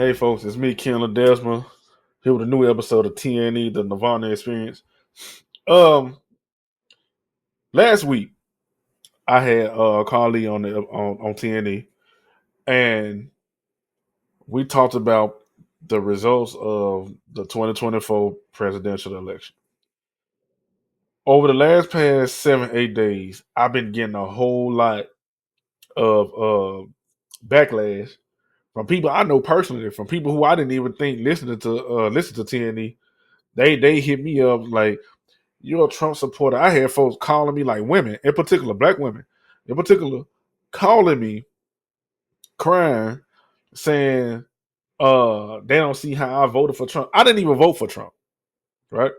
Hey folks, it's me, Ken Ledesma, here with a new episode of TNE, the Nerdvana Experience. Um, Last week I had Carly on TNE, and we talked about the results of the 2024 presidential election. Over the last past 7-8 days, I've been getting a whole lot of backlash from people I know personally, from people who I didn't even think listen to TNE. They hit me up like, you're a Trump supporter. I had folks calling me, like women, in particular, black women, in particular, calling me, crying, saying they don't see how I voted for Trump. I didn't even vote for Trump, right?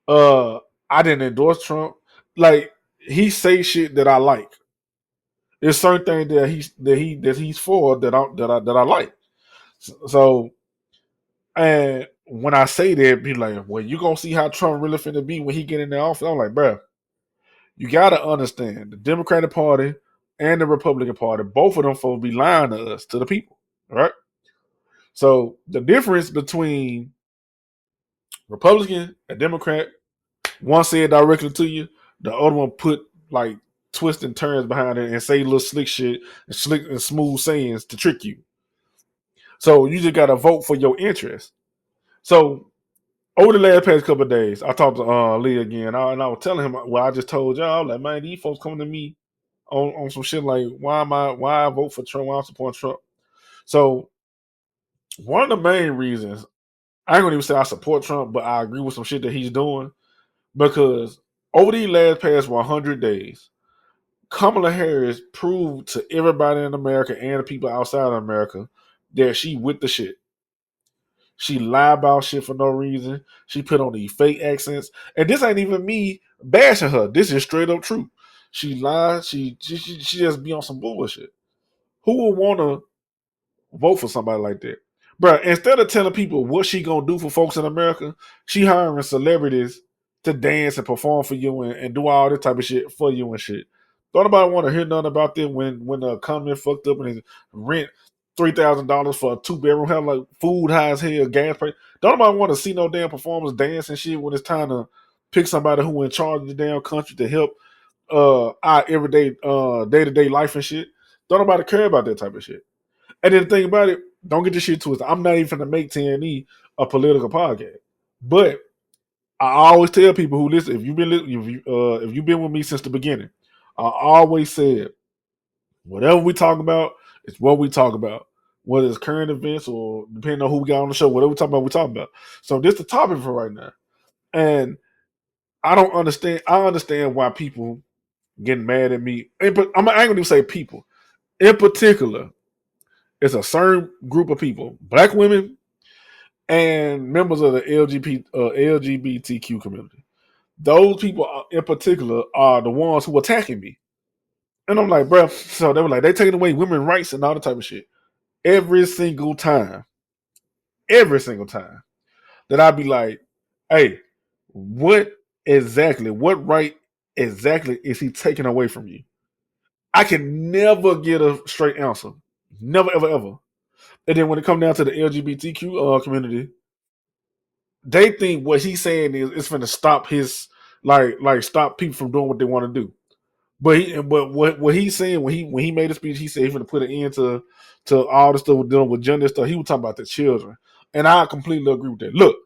Uh I didn't endorse Trump. Like, he say shit that I like. There's certain things that he's for that I like. So, and when I say that, be like, well, you gonna see how Trump really finna be when he get in the office. I'm like, bruh, you gotta understand the Democratic Party and the Republican Party, both of them folks be lying to us, to the people, right? So the difference between Republican and Democrat, one said directly to you, the other one put like twists and turns behind it and say little slick shit and slick and smooth sayings to trick you. So you just gotta vote for your interest. So over the last past couple of days, I talked to Lee again, and I was telling him what I just told y'all. Like, man, these folks coming to me on some shit like, why I vote for Trump, why I support Trump. So one of the main reasons, I ain't gonna even say I support Trump, but I agree with some shit that he's doing, because over these last past 100 days, Kamala Harris proved to everybody in America and the people outside of America that she with the shit. She lied about shit for no reason. She put on these fake accents, and this ain't even me bashing her. This is straight up true. She lied. She just be on some bullshit. Who would want to vote for somebody like that? Bro, instead of telling people what she gonna do for folks in America, she hiring celebrities to dance and perform for you and do all this type of shit for you and shit. Don't nobody want to hear nothing about them when the economy fucked up and his rent $3,000 for a 2 bedroom house, like food high as hell, gas price. Don't nobody want to see no damn performers dance and shit when it's time to pick somebody who in charge of the damn country to help our everyday day to day life and shit. Don't nobody care about that type of shit. And then the thing about it, don't get this shit twisted. I'm not even gonna make TNE a political podcast, but I always tell people who listen, if you've been with me since the beginning, I always said whatever we talk about is what we talk about, whether it's current events or depending on who we got on the show, whatever we talk about, we talk about. So this is the topic for right now, and I don't understand. I understand why people getting mad at me. But I ain't gonna even say people in particular. It's a certain group of people, black women and members of the LGBTQ community. Those people in particular are the ones who are attacking me. And I'm like, bro, so they were like, they taking away women's rights and all the type of shit. Every single time that I'd be like, hey, what what right exactly is he taking away from you? I can never get a straight answer. Never, ever, ever. And then when it comes down to the LGBTQ community, they think what he's saying is it's going to stop his stop people from doing what they want to do. But what he's saying when he made a speech, he said he's going to put an end to all the stuff dealing with gender stuff. He was talking about the children, and I completely agree with that. Look,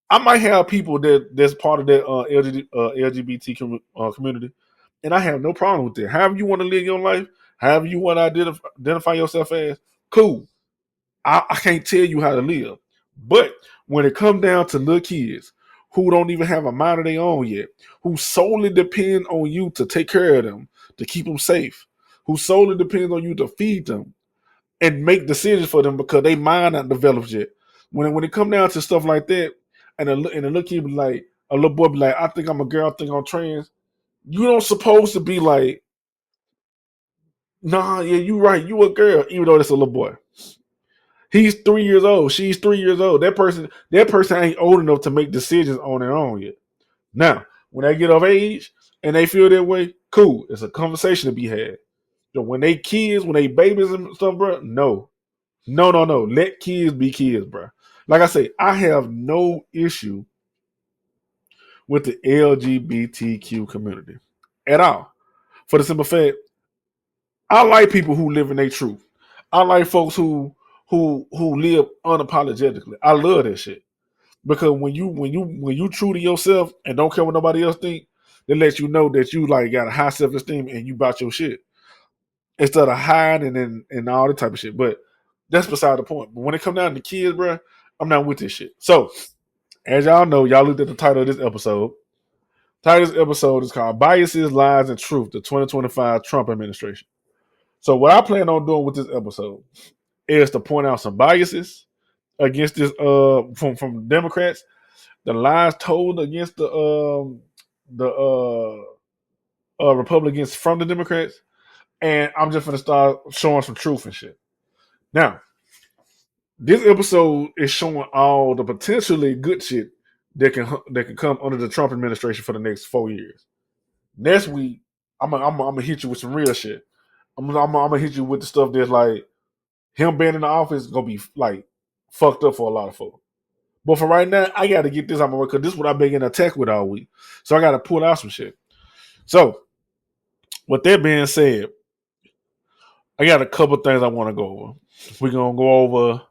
I might have people that's part of that LGBT community, and I have no problem with that. However you want to live your life, however you want to identify yourself as, cool. I can't tell you how to live. But when it comes down to little kids who don't even have a mind of their own yet, who solely depend on you to take care of them, to keep them safe, who solely depends on you to feed them and make decisions for them because they mind not developed yet. When it comes down to stuff like that, and a little kid be like, a little boy be like, I think I'm a girl, I think I'm trans. You don't supposed to be like, nah, yeah, you right, you a girl, even though that's a little boy. He's 3 years old. She's 3 years old. That person ain't old enough to make decisions on their own yet. Now, when they get of age and they feel that way, cool. It's a conversation to be had. But when they kids, when they babies and stuff, bro, no. No. Let kids be kids, bro. Like I say, I have no issue with the LGBTQ community at all. For the simple fact, I like people who live in their truth. I like folks who live unapologetically. I love that shit. Because when you true to yourself and don't care what nobody else think, that lets you know that you like got a high self esteem and you about your shit instead of hiding and all that type of shit. But that's beside the point. But when it come down to kids, bro, I'm not with this shit. So as y'all know, y'all looked at the title of this episode. Title of this episode is called "Biases, Lies, and Truth: The 2025 Trump Administration." So what I plan on doing with this episode is to point out some biases against this from Democrats, the lies told against the Republicans from the Democrats, and I'm just gonna start showing some truth and shit. Now, this episode is showing all the potentially good shit that can come under the Trump administration for the next 4 years. Next week, I'm gonna hit you with some real shit. I'm gonna hit you with the stuff that's like him being in the office gonna be like fucked up for a lot of folks. But for right now, I got to get this out of my way because this is what I've been getting attacked with all week. So I got to pull out some shit. So, with that being said, I got a couple things I want to go over. We're gonna go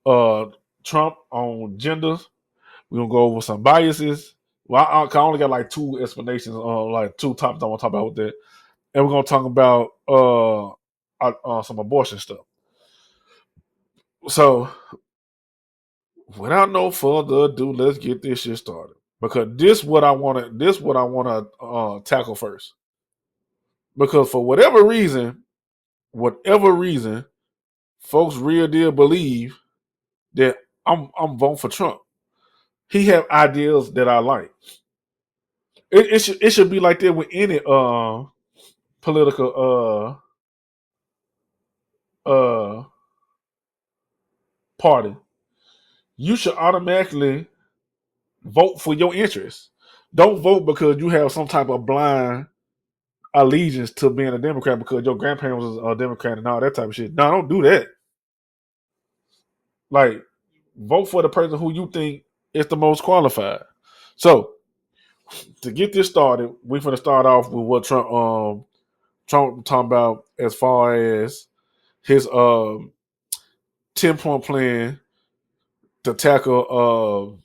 over Trump on genders. We're gonna go over some biases. Well, I only got like two explanations, like two topics I want to talk about with that, and we're gonna talk about some abortion stuff. So, without no further ado, let's get this shit started. Because this what I want to tackle first. Because for whatever reason, folks real deal believe that I'm voting for Trump. He have ideas that I like. It should be like that with any political party. You should automatically vote for your interests. Don't vote because you have some type of blind allegiance to being a Democrat because your grandparents was a Democrat and all that type of shit. No, don't do that. Like, vote for the person who you think is the most qualified. So, to get this started, we're going to start off with what Trump talking about as far as his 10-point plan to tackle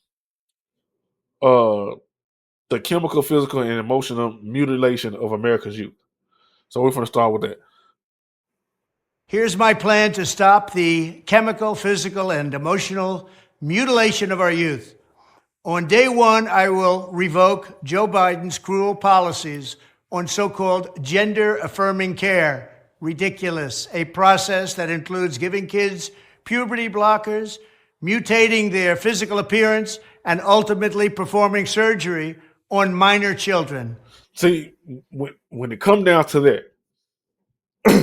the chemical, physical, and emotional mutilation of America's youth. So we're going to start with that. Here's my plan to stop the chemical, physical, and emotional mutilation of our youth. On day one, I will revoke Joe Biden's cruel policies on so-called gender-affirming care. Ridiculous. A process that includes giving kids puberty blockers, mutating their physical appearance, and ultimately performing surgery on minor children. See, when it come down to that,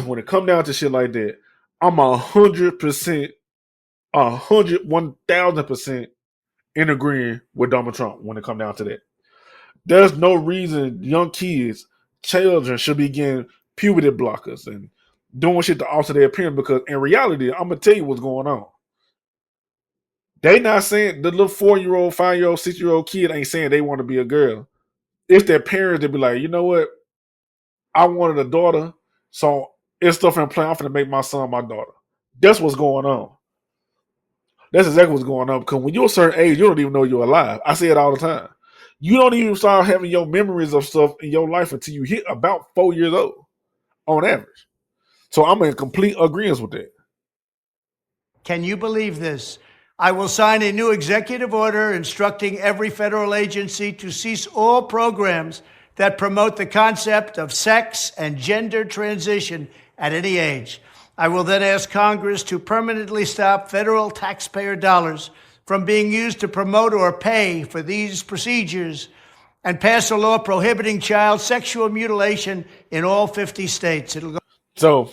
when it come down to shit like that, I'm 100%, 1,000% in agreeing with Donald Trump when it come down to that. There's no reason young kids, children, should be getting puberty blockers and doing shit to alter their appearance because in reality, I'm gonna tell you what's going on. They not saying the little 4-year-old, 5-year-old, 6-year-old kid ain't saying they want to be a girl. It's their parents that be like, you know what? I wanted a daughter, so it's stuff in play. I'm finna make my son my daughter. That's what's going on. That's exactly what's going on. Because when you're a certain age, you don't even know you're alive. I say it all the time. You don't even start having your memories of stuff in your life until you hit about 4 years old, on average. So I'm in complete agreement with that. Can you believe this? I will sign a new executive order instructing every federal agency to cease all programs that promote the concept of sex and gender transition at any age. I will then ask Congress to permanently stop federal taxpayer dollars from being used to promote or pay for these procedures and pass a law prohibiting child sexual mutilation in all 50 states. So,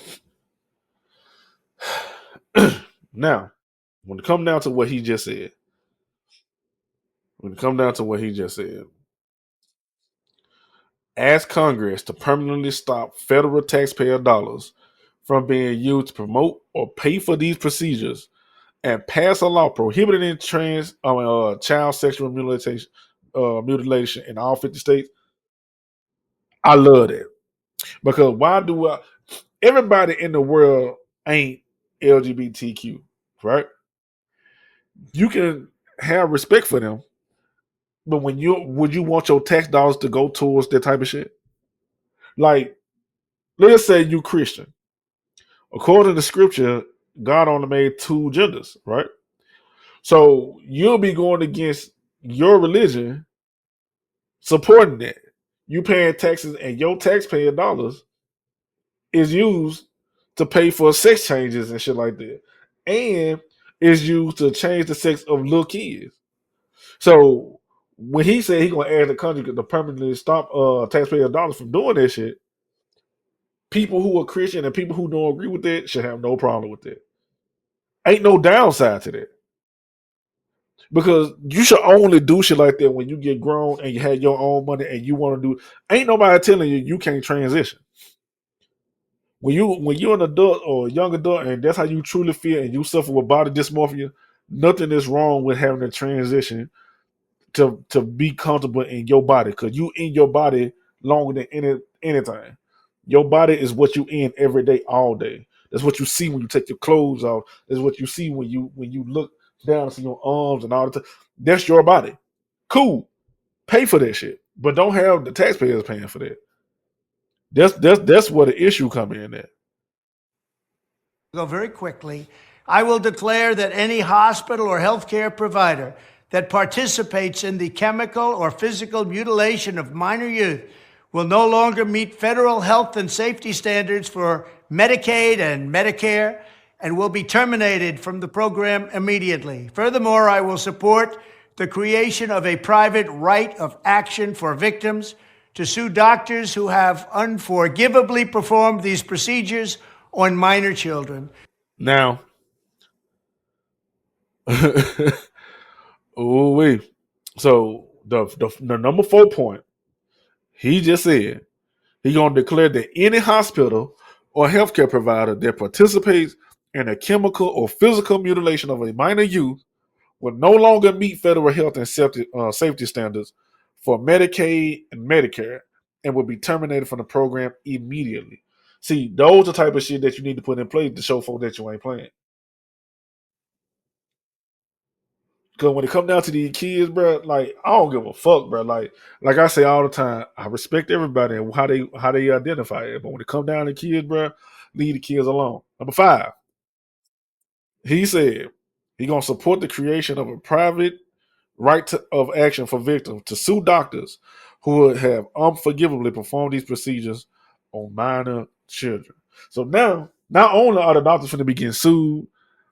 now, when it comes down to what he just said, ask Congress to permanently stop federal taxpayer dollars from being used to promote or pay for these procedures, and pass a law prohibiting child sexual mutilation in all 50 states. I love that because why do everybody in the world ain't LGBTQ, right? You can have respect for them, but would you want your tax dollars to go towards that type of shit? Like, let's say you Christian. According to scripture, God only made two genders, right? So you'll be going against your religion supporting that. You paying taxes and your taxpayer dollars is used to pay for sex changes and shit like that. And is used to change the sex of little kids. So when he said he gonna ask the country to permanently stop taxpayer dollars from doing that shit, people who are Christian and people who don't agree with that should have no problem with that. Ain't no downside to that. Because you should only do shit like that when you get grown and you have your own money and you want to do. Ain't nobody telling you can't transition. When you're an adult or a young adult and that's how you truly feel and you suffer with body dysmorphia, nothing is wrong with having a transition to be comfortable in your body because you in your body longer than anything. Your body is what you in every day, all day. That's what you see when you take your clothes off. That's what you see when you look down and see your arms and all the time. That's your body. Cool. Pay for that shit. But don't have the taxpayers paying for that. That's where the issue come in at. Go very quickly. I will declare that any hospital or healthcare provider that participates in the chemical or physical mutilation of minor youth will no longer meet federal health and safety standards for Medicaid and Medicare and will be terminated from the program immediately. Furthermore, I will support the creation of a private right of action for victims to sue doctors who have unforgivably performed these procedures on minor children. Now, oh wait. So the number 4 point, he just said he gonna declare that any hospital or healthcare provider that participates in a chemical or physical mutilation of a minor youth will no longer meet federal health and safety standards for Medicaid and Medicare and will be terminated from the program immediately. See, those are the type of shit that you need to put in place to show folks that you ain't playing. Because when it comes down to these kids, bro, like I don't give a fuck, bro. Like I say all the time, I respect everybody and how they identify it. But when it comes down to kids, bro, leave the kids alone. Number 5, he said he gonna support the creation of a private of action for victims to sue doctors who would have unforgivably performed these procedures on minor children. So now, not only are the doctors going to be getting sued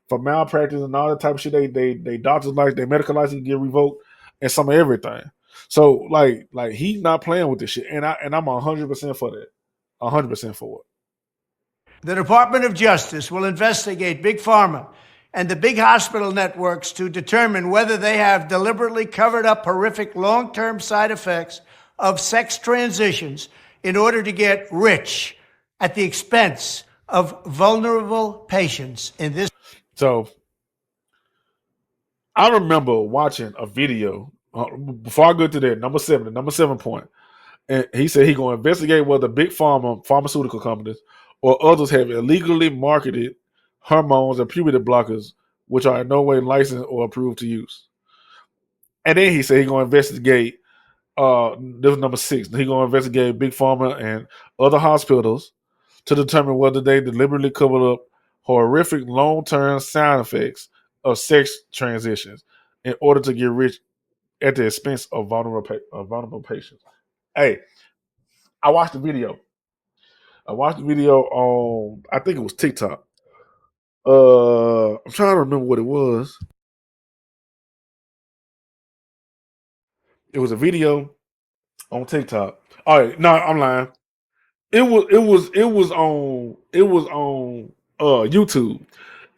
for malpractice and all that type of shit, they doctors like their medical license get revoked and some of everything. So like he's not playing with this shit, and I'm 100% for that, 100% for it. The Department of Justice will investigate Big Pharma and the big hospital networks to determine whether they have deliberately covered up horrific long-term side effects of sex transitions in order to get rich at the expense of vulnerable patients in this. So I remember watching a video before I go to that number 7, the number 7 point, and he said he going to investigate whether big pharmaceutical companies or others have illegally marketed hormones and puberty blockers, which are in no way licensed or approved to use. And then he said he's going to investigate. This was number 6. He's going to investigate big pharma and other hospitals to determine whether they deliberately covered up horrific long-term side effects of sex transitions in order to get rich at the expense of vulnerable patients. Hey, I watched the video. I watched the video on, I think it was TikTok. I'm trying to remember what it was. It was a video on TikTok. All right, no, I'm lying. It was on YouTube,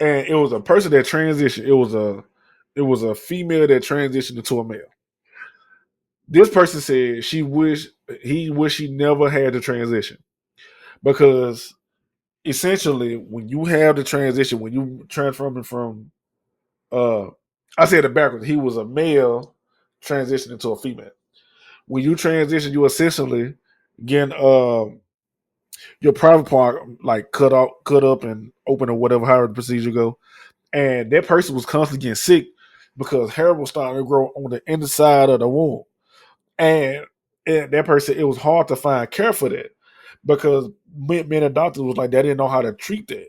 and it was a person that transitioned. It was a female that transitioned into a male. This person said he wished he never had to transition because essentially when you have the transition, when you transforming from uh I said it backwards, he was a male transitioning to a female. When you transition, you essentially getting your private part like cut up and open or whatever, however the procedure go. And that person was constantly getting sick because hair was starting to grow on the inside of the womb. And that person, it was hard to find care for that because men and doctors was like they didn't know how to treat that.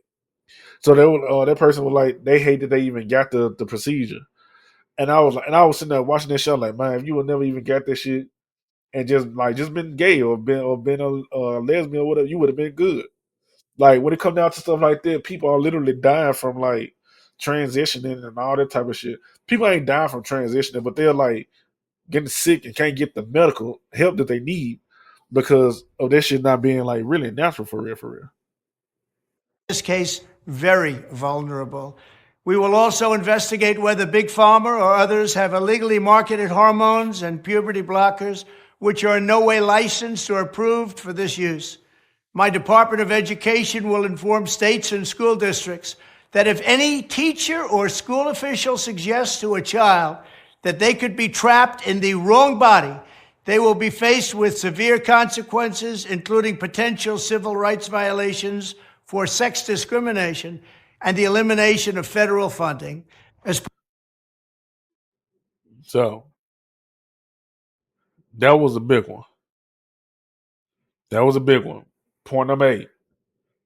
So that person was like they hated they even got the procedure. And I was sitting there watching that show like, man, if you would never even got that shit and just been gay or been a lesbian or whatever, you would have been good. Like when it comes down to stuff like that, people are literally dying from like transitioning and all that type of shit. People ain't dying from transitioning, but they're like getting sick and can't get the medical help that they need because of that shit not being like really natural for real, for real. This case, very vulnerable. We will also investigate whether Big Pharma or others have illegally marketed hormones and puberty blockers, which are in no way licensed or approved for this use. My Department of Education will inform states and school districts that if any teacher or school official suggests to a child that they could be trapped in the wrong body, they will be faced with severe consequences, including potential civil rights violations for sex discrimination and the elimination of federal funding. So that was a big one. That was a big one. Point number 8.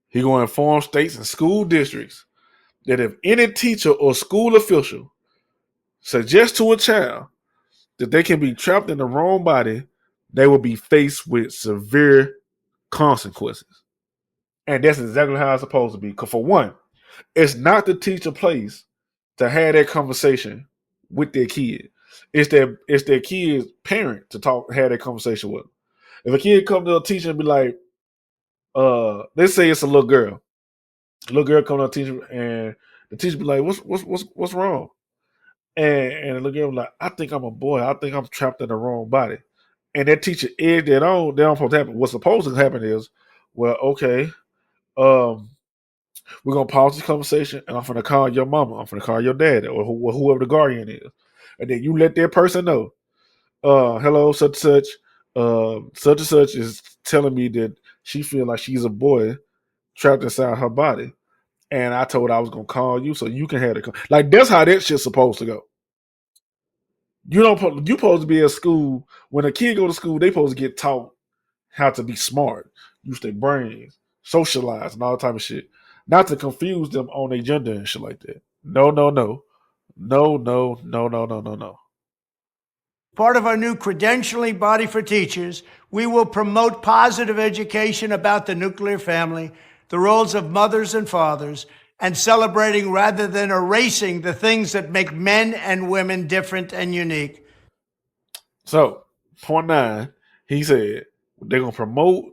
He going to inform states and school districts that if any teacher or school official suggests to a child that they can be trapped in the wrong body, they will be faced with severe consequences. And that's exactly how it's supposed to be. Because for one, it's not the teacher place to have that conversation with their kid. It's their kid's parent to have that conversation with them. If a kid come to a teacher and be like, let's say it's a little girl. A little girl come to a teacher and the teacher be like, what's wrong? And the little girl be like, I think I'm a boy. I think I'm trapped in the wrong body. And that teacher egged it on. They don't supposed to happen. What's supposed to happen is, well, okay, we're gonna pause this conversation, and I'm gonna call your mama. I'm gonna call your dad or whoever the guardian is, and then you let that person know. Hello, such and such. Such and such is telling me that she feel like she's a boy trapped inside her body, and I told her I was gonna call you so you can have the like. That's how that shit's supposed to go. You supposed to be at school when a kid go to school. They supposed to get taught how to be smart, use their brains, socialize, and all type of shit. Not to confuse them on their gender and shit like that. No, no, no. No, no, no, no, no, no, no. Part of our new credentialing body for teachers, we will promote positive education about the nuclear family, the roles of mothers and fathers, and celebrating rather than erasing the things that make men and women different and unique. So, point 9, he said they're going to promote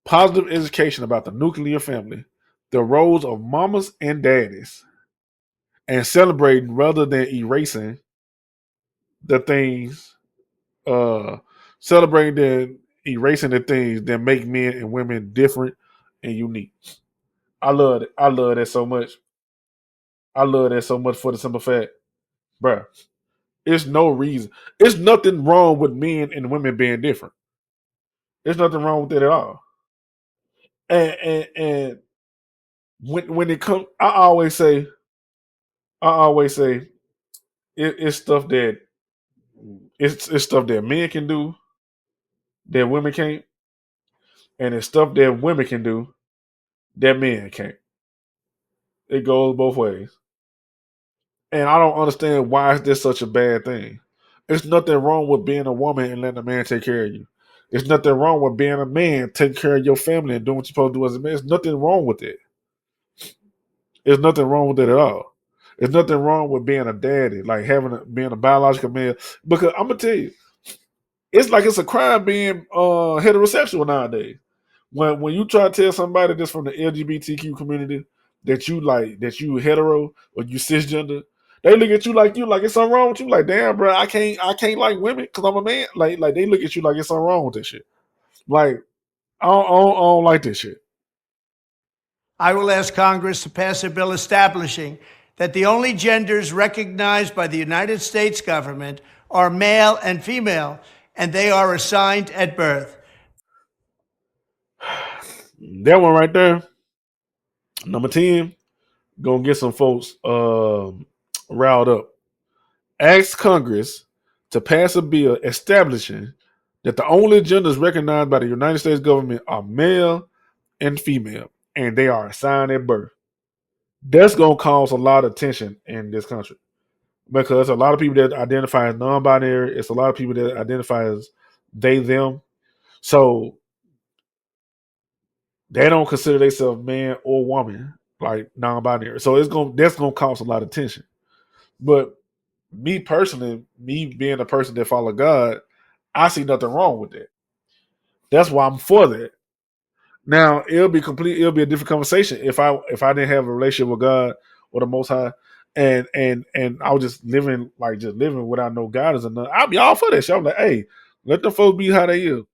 positive education about the nuclear family, the roles of mamas and daddies, and celebrating rather than erasing the things, uh, celebrating than erasing the things that make men and women different and unique. I love it. I love that so much. I love that so much for the simple fact, bruh, it's no reason. It's nothing wrong with men and women being different. There's nothing wrong with it at all. And when it comes, I always say, it's stuff that it's stuff that men can do that women can't, and it's stuff that women can do that men can't. It goes both ways, and I don't understand why is this such a bad thing. There's nothing wrong with being a woman and letting a man take care of you. There's nothing wrong with being a man, taking care of your family and doing what you're supposed to do as a man. There's nothing wrong with it. There's nothing wrong with it at all. There's nothing wrong with being a daddy, like being a biological man. Because I'm gonna tell you, it's like it's a crime being heterosexual nowadays. When you try to tell somebody that's from the LGBTQ community that you hetero or you cisgender, they look at you like it's something wrong with you. Like, damn, bro, I can't like women because I'm a man. Like they look at you like it's something wrong with this shit. Like I don't like this shit. I will ask Congress to pass a bill establishing that the only genders recognized by the United States government are male and female, and they are assigned at birth. That one right there, number 10, gonna get some folks riled up. Ask Congress to pass a bill establishing that the only genders recognized by the United States government are male and female, and they are assigned at birth. That's gonna cause a lot of tension in this country because a lot of people that identify as non-binary, it's a lot of people that identify as they them. So they don't consider themselves man or woman, like non-binary. So that's gonna cause a lot of tension. But me personally, me being a person that follow God, I see nothing wrong with that. That's why I'm for that. Now it'll be a different conversation if I didn't have a relationship with God or the Most High, and I was just living without no guidance and nothing. I'll be all for that shit. I'm like, hey, let the folks be how they is.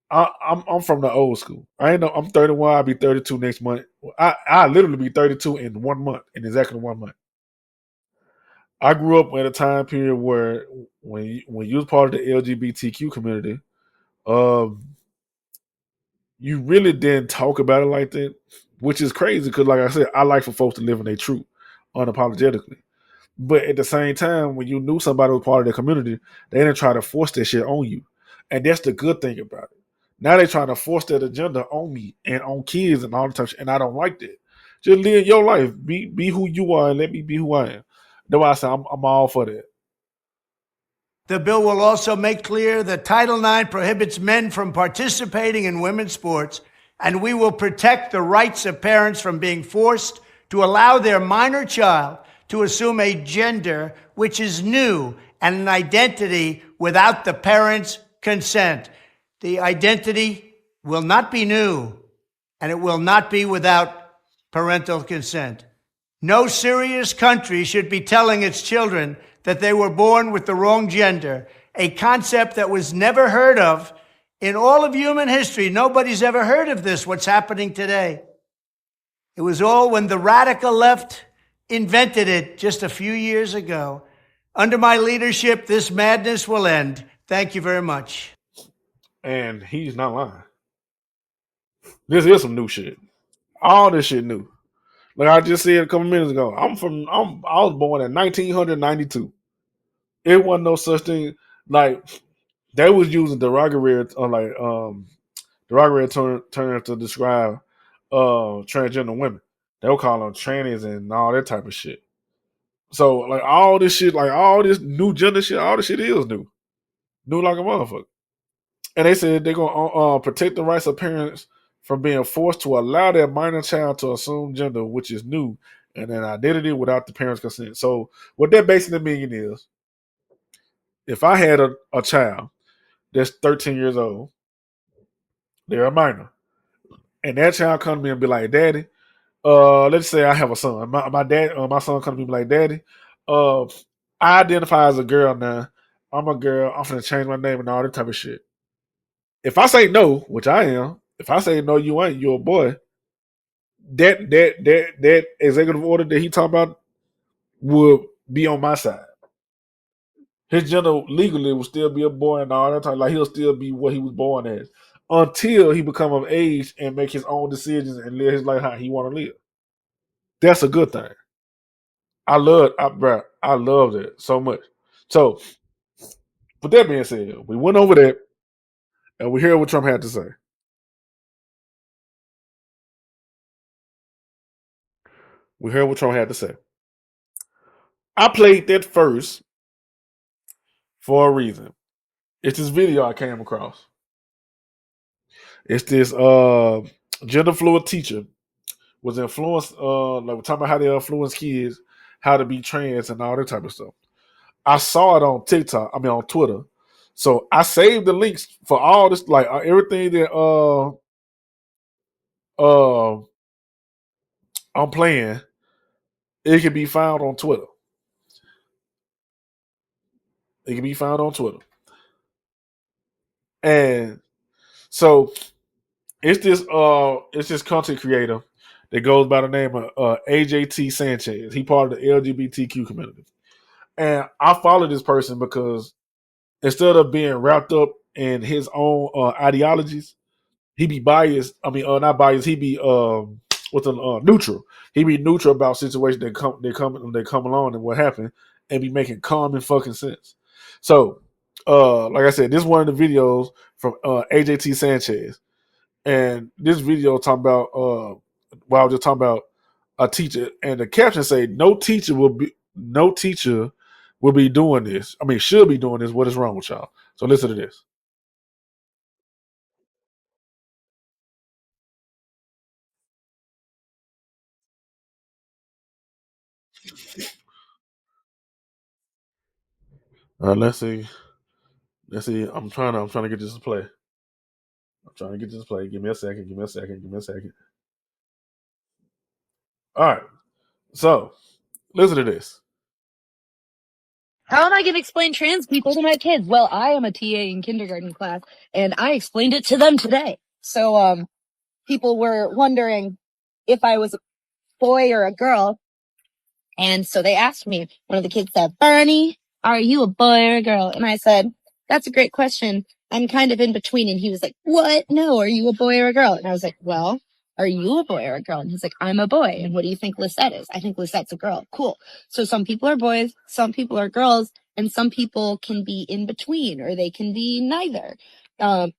I'm from the old school. I ain't know. I'm 31. I'll be 32 next month. I literally be 32 in 1 month, in exactly 1 month. I grew up at a time period where when you was part of the LGBTQ community, um, you really didn't talk about it like that, which is crazy because, like I said, I like for folks to live in their truth unapologetically. But at the same time, when you knew somebody was part of the community, they didn't try to force that shit on you. And that's the good thing about it. Now they're trying to force that agenda on me and on kids and all the time, and I don't like that. Just live your life. Be who you are and let me be who I am. That's why I say I'm all for that. The bill will also make clear that Title IX prohibits men from participating in women's sports, and we will protect the rights of parents from being forced to allow their minor child to assume a gender which is new and an identity without the parent's consent. The identity will not be new, and it will not be without parental consent. No serious country should be telling its children that they were born with the wrong gender, a concept that was never heard of in all of human history. Nobody's ever heard of this, what's happening today. It was all when the radical left invented it just a few years ago. Under my leadership, this madness will end. Thank you very much. And he's not lying. This is some new shit. All this shit new. Like I just said a couple minutes ago, I was born in 1992. It wasn't no such thing. Like they was using derogatory terms to describe transgender women. They were calling them trannies and all that type of shit. So like all this shit, like all this new gender shit, all this shit is new. New like a motherfucker. And they said they're gonna protect the rights of parents from being forced to allow their minor child to assume gender, which is new, and an identity without the parents' consent. So what that basically means is, if I had a child that's 13 years old, they're a minor, and that child come to me and be like, "Daddy," let's say I have a son. My son come to me and be like, "Daddy, uh, I identify as a girl now. I'm a girl. I'm gonna change my name and all that type of shit." If I say no, which I am, if I say no, you ain't, you're a boy. That executive order that he talking about will be on my side. His gender legally will still be a boy and all that time. Like he'll still be what he was born as until he become of age and make his own decisions and live his life how he want to live. That's a good thing. I love that so much. So, with that being said, we went over that and we hear what Trump had to say. We heard what Trump had to say. I played that first for a reason. It's this video I came across. It's this gender fluid teacher was influenced like we're talking about how they influence kids how to be trans and all that type of stuff. I saw it on TikTok, I mean on Twitter. So I saved the links for all this, like everything that uh I'm playing, it can be found on Twitter. It can be found on Twitter. And so it's this content creator. that goes by the name of AJT Sanchez. He part of the LGBTQ community. And I follow this person because instead of being wrapped up in his own ideologies, he be biased. I mean, not biased. He be neutral. He be neutral about situations that come along and what happened, and be making common fucking sense. So, like I said, this is one of the videos from AJT Sanchez, and this video talking about I was just talking about a teacher, and the caption say no teacher will be doing this. I mean, should be doing this. What is wrong with y'all? So listen to this. Let's see. Let's see. I'm trying to get this to play. I'm trying to get this to play. Give me a second. Give me a second. Give me a second. All right. So listen to this. How am I going to explain trans people to my kids? Well, I am a TA in kindergarten class, and I explained it to them today. So, people were wondering if I was a boy or a girl. And so they asked me, one of the kids said, Bernie, are you a boy or a girl? And I said, that's a great question. I'm kind of in between. And he was like, what? No, are you a boy or a girl? And I was like, well, are you a boy or a girl? And he's like, I'm a boy. And what do you think Lisette is? I think Lisette's a girl. Cool. So some people are boys, some people are girls, and some people can be in between, or they can be neither.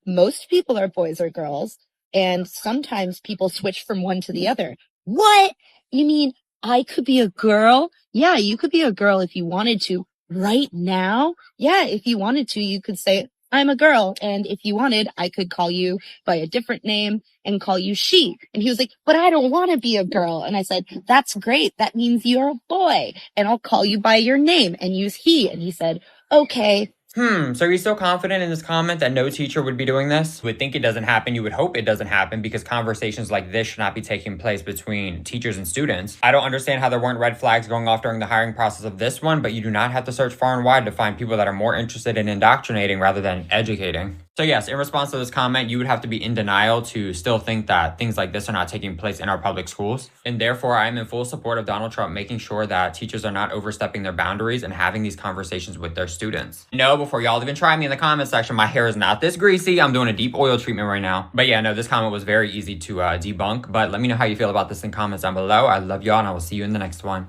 Most people are boys or girls, and sometimes people switch from one to the other. What? You mean I could be a girl? Yeah, you could be a girl if you wanted to. Right now? Yeah, if you wanted to, you could say, I'm a girl. And if you wanted, I could call you by a different name and call you she. And he was like, but I don't want to be a girl. And I said, that's great. That means you're a boy. And I'll call you by your name and use he. And he said, okay. So are you so confident in this comment that no teacher would be doing this? You would think it doesn't happen. You would hope it doesn't happen because conversations like this should not be taking place between teachers and students. I don't understand how there weren't red flags going off during the hiring process of this one, but you do not have to search far and wide to find people that are more interested in indoctrinating rather than educating. So yes, in response to this comment, you would have to be in denial to still think that things like this are not taking place in our public schools. And therefore, I am in full support of Donald Trump making sure that teachers are not overstepping their boundaries and having these conversations with their students. No, before y'all even try me in the comment section, my hair is not this greasy. I'm doing a deep oil treatment right now. But yeah, no, this comment was very easy to debunk. But let me know how you feel about this in comments down below. I love y'all, and I will see you in the next one.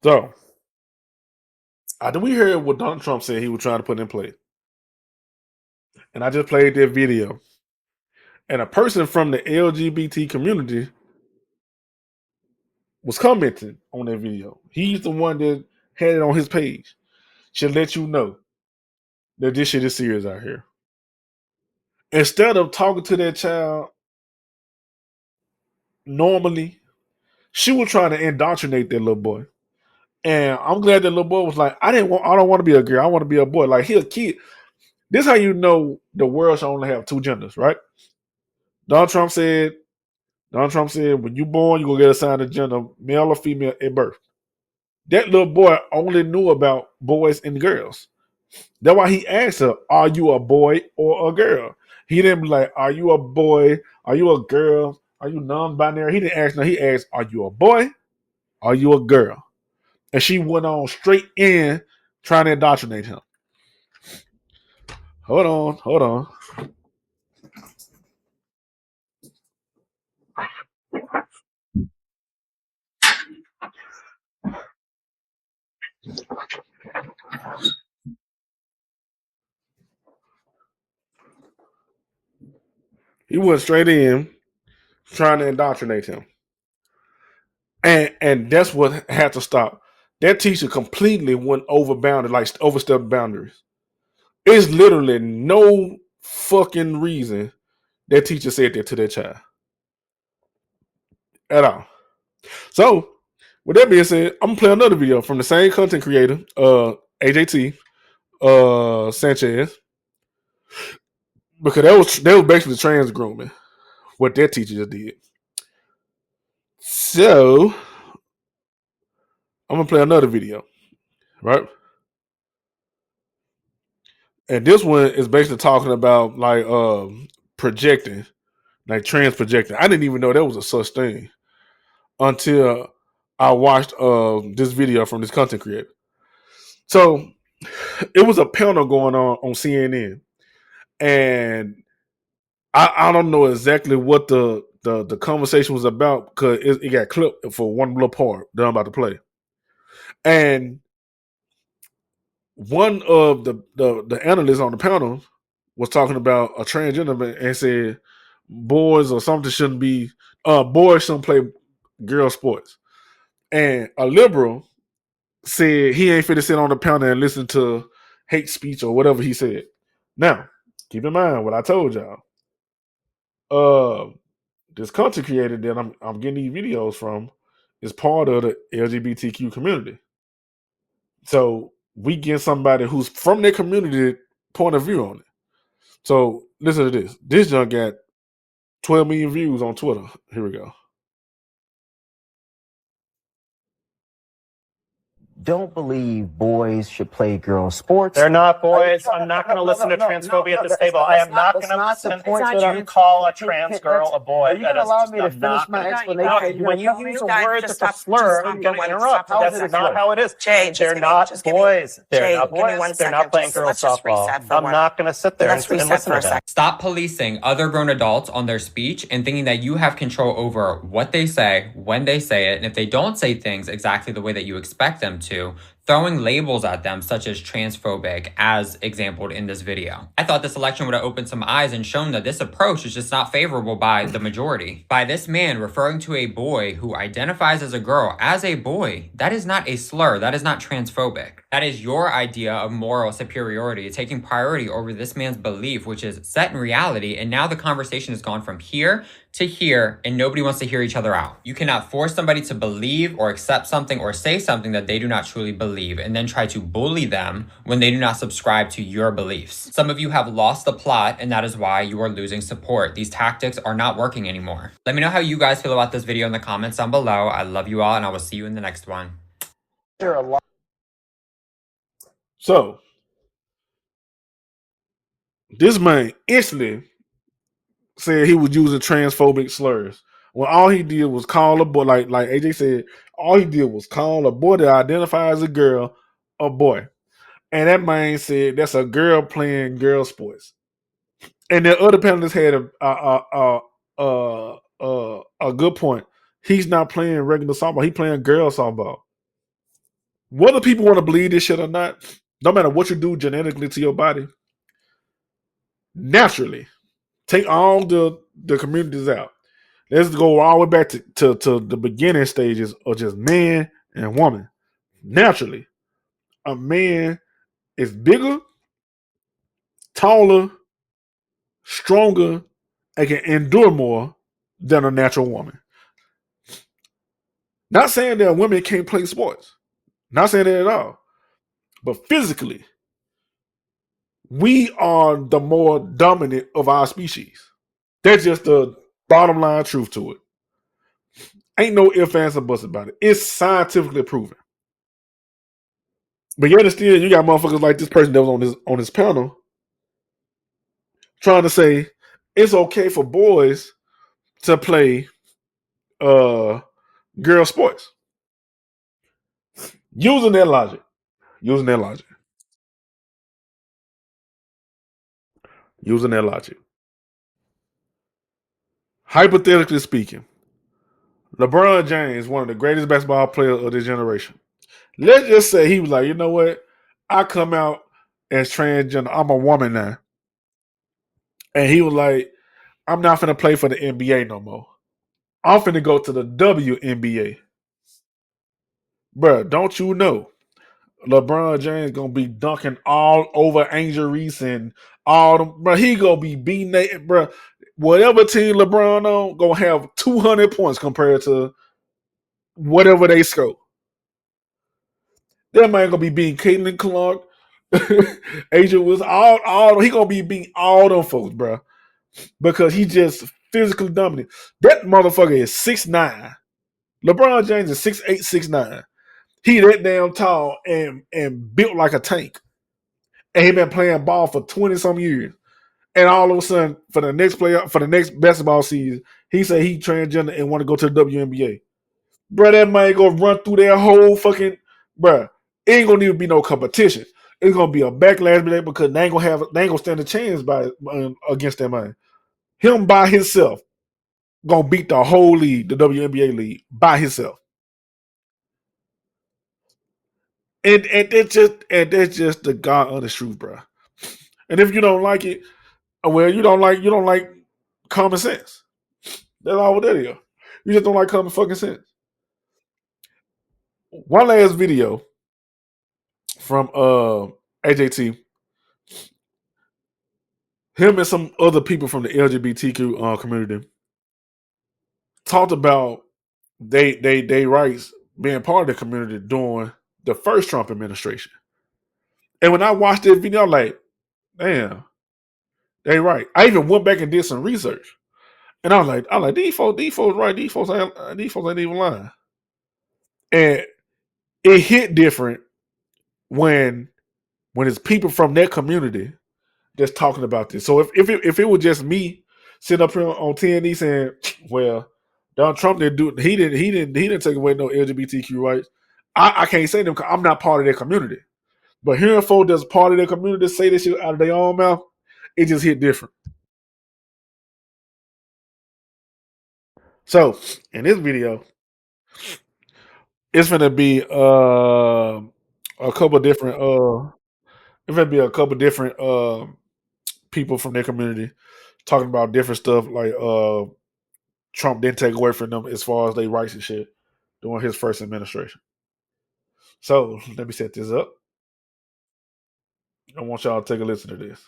So, did we hear what Donald Trump said he was trying to put in place? And I just played that video. And a person from the LGBT community was commenting on that video. He's the one that had it on his page. Should let you know that this shit is serious out here. Instead of talking to that child normally, she was trying to indoctrinate that little boy. And I'm glad that little boy was like, I don't want to be a girl. I want to be a boy. Like, he a kid. This is how you know the world should only have two genders, right? Donald Trump said, when you born, you're going to get assigned a gender, male or female, at birth. That little boy only knew about boys and girls. That's why he asked her, are you a boy or a girl? He didn't be like, are you a boy? Are you a girl? Are you non-binary? He didn't ask her. He asked, are you a boy? Are you a girl? And she went on straight in trying to indoctrinate him. Hold on. He went straight in trying to indoctrinate him. And that's what had to stop. That teacher completely went overbounded, like overstepped boundaries. There's literally no fucking reason that teacher said that to that child. At all. So, with that being said, I'm gonna play another video from the same content creator, AJT Sanchez. Because that was basically trans grooming, what that teacher just did. So I'm gonna play another video, right? And this one is basically talking about like projecting like trans projecting. I didn't even know there was a such thing until I watched this video from this content creator. So it was a panel going on CNN, and I don't know exactly what the conversation was about because it got clipped for one little part that I'm about to play. And one of the analysts on the panel was talking about a transgender man and said boys or something shouldn't be boys shouldn't play girl sports. And a liberal said he ain't fit to sit on the panel and listen to hate speech or whatever he said. Now, keep in mind what I told y'all. This content creator that I'm getting these videos from is part of the LGBTQ community. So we get somebody who's from their community point of view on it. So listen to this. This junk got 12 million views on Twitter. Here we go. Don't believe boys should play girl sports. They're not boys. I'm not going to listen to transphobia at this table. I am not going to listen to you call a trans girl a boy. Are you going to allow me to finish my explanation? When you use a word that's a slur, I'm going to interrupt. That's not how it is. They're not boys. They're not boys. They're not playing girl softball. I'm not going to sit there and listen to that. Stop policing other grown adults on their speech and thinking that you have control over what they say, when they say it, and if they don't say things exactly the way that you expect them to, throwing labels at them such as transphobic as exampled in this video. I thought this election would have opened some eyes and shown that this approach is just not favorable by the majority. By this man referring to a boy who identifies as a girl as a boy, that is not a slur, that is not transphobic. That is your idea of moral superiority, taking priority over this man's belief, which is set in reality, and now the conversation has gone from here to here, and nobody wants to hear each other out. You cannot force somebody to believe or accept something or say something that they do not truly believe, and then try to bully them when they do not subscribe to your beliefs. Some of you have lost the plot, and that is why you are losing support. These tactics are not working anymore. Let me know how you guys feel about this video in the comments down below. I love you all, and I will see you in the next one. So this man instantly said he was using transphobic slurs when all he did was call a boy, like AJ said, all he did was call a boy that identifies as a girl a boy. And that man said that's a girl playing girl sports. And the other panelists had a good point. He's not playing regular softball. He's playing girl softball. Whether people want to believe this shit or not, no matter what you do genetically to your body, naturally, take all the communities out. Let's go all the way back to the beginning stages of just man and woman. Naturally, a man is bigger, taller, stronger, and can endure more than a natural woman. Not saying that women can't play sports. Not saying that at all. But physically, we are the more dominant of our species. That's just the bottom line truth to it. Ain't no ifs, ands, or buts about it. It's scientifically proven. But yet still, you got motherfuckers like this person that was on this panel trying to say it's okay for boys to play girl sports. Using that logic. Hypothetically speaking, LeBron James, one of the greatest basketball players of this generation. Let's just say he was like, you know what? I come out as transgender. I'm a woman now. And he was like, I'm not finna play for the NBA no more. I'm finna go to the WNBA. Bruh, don't you know LeBron James gonna be dunking all over Angel Reese and all them. Bruh, he gonna be beating they, bruh. Whatever team LeBron on, gonna have 200 points compared to whatever they score. That man gonna be beating Caitlin Clark, Angel was all he gonna be beating all them folks, bro, because he just physically dominant. That motherfucker is 6'9". LeBron James is 6'8", 6'9". He that damn tall and built like a tank, and he been playing ball for 20 some years. And all of a sudden, for the next basketball season, he said he transgender and want to go to the WNBA. Bro, that man gonna run through that whole fucking bro. It ain't gonna even be no competition. It's gonna be a backlash because they ain't gonna stand a chance against that man. Him by himself gonna beat the whole league, the WNBA league, by himself. And that's just the God honest truth, bro. And if you don't like it, well, you don't like common sense. That's all that is. You just don't like common fucking sense. One last video from AJT. Him and some other people from the LGBTQ community talked about they rights being part of the community during the first Trump administration. And when I watched this video, I'm like, damn, they right. I even went back and did some research. And I was like, these folks right. These folks ain't even lying. And it hit different when it's people from that community that's talking about this. So if it was just me sitting up here on TNE saying, well, Donald Trump didn't take away no LGBTQ rights, I can't say them because I'm not part of that community. But hearing folks that's part of their community say this shit out of their own mouth, it just hit different. So in this video, it's gonna be a couple different people from their community talking about different stuff like Trump didn't take away from them as far as their rights and shit during his first administration. So let me set this up. I want y'all to take a listen to this.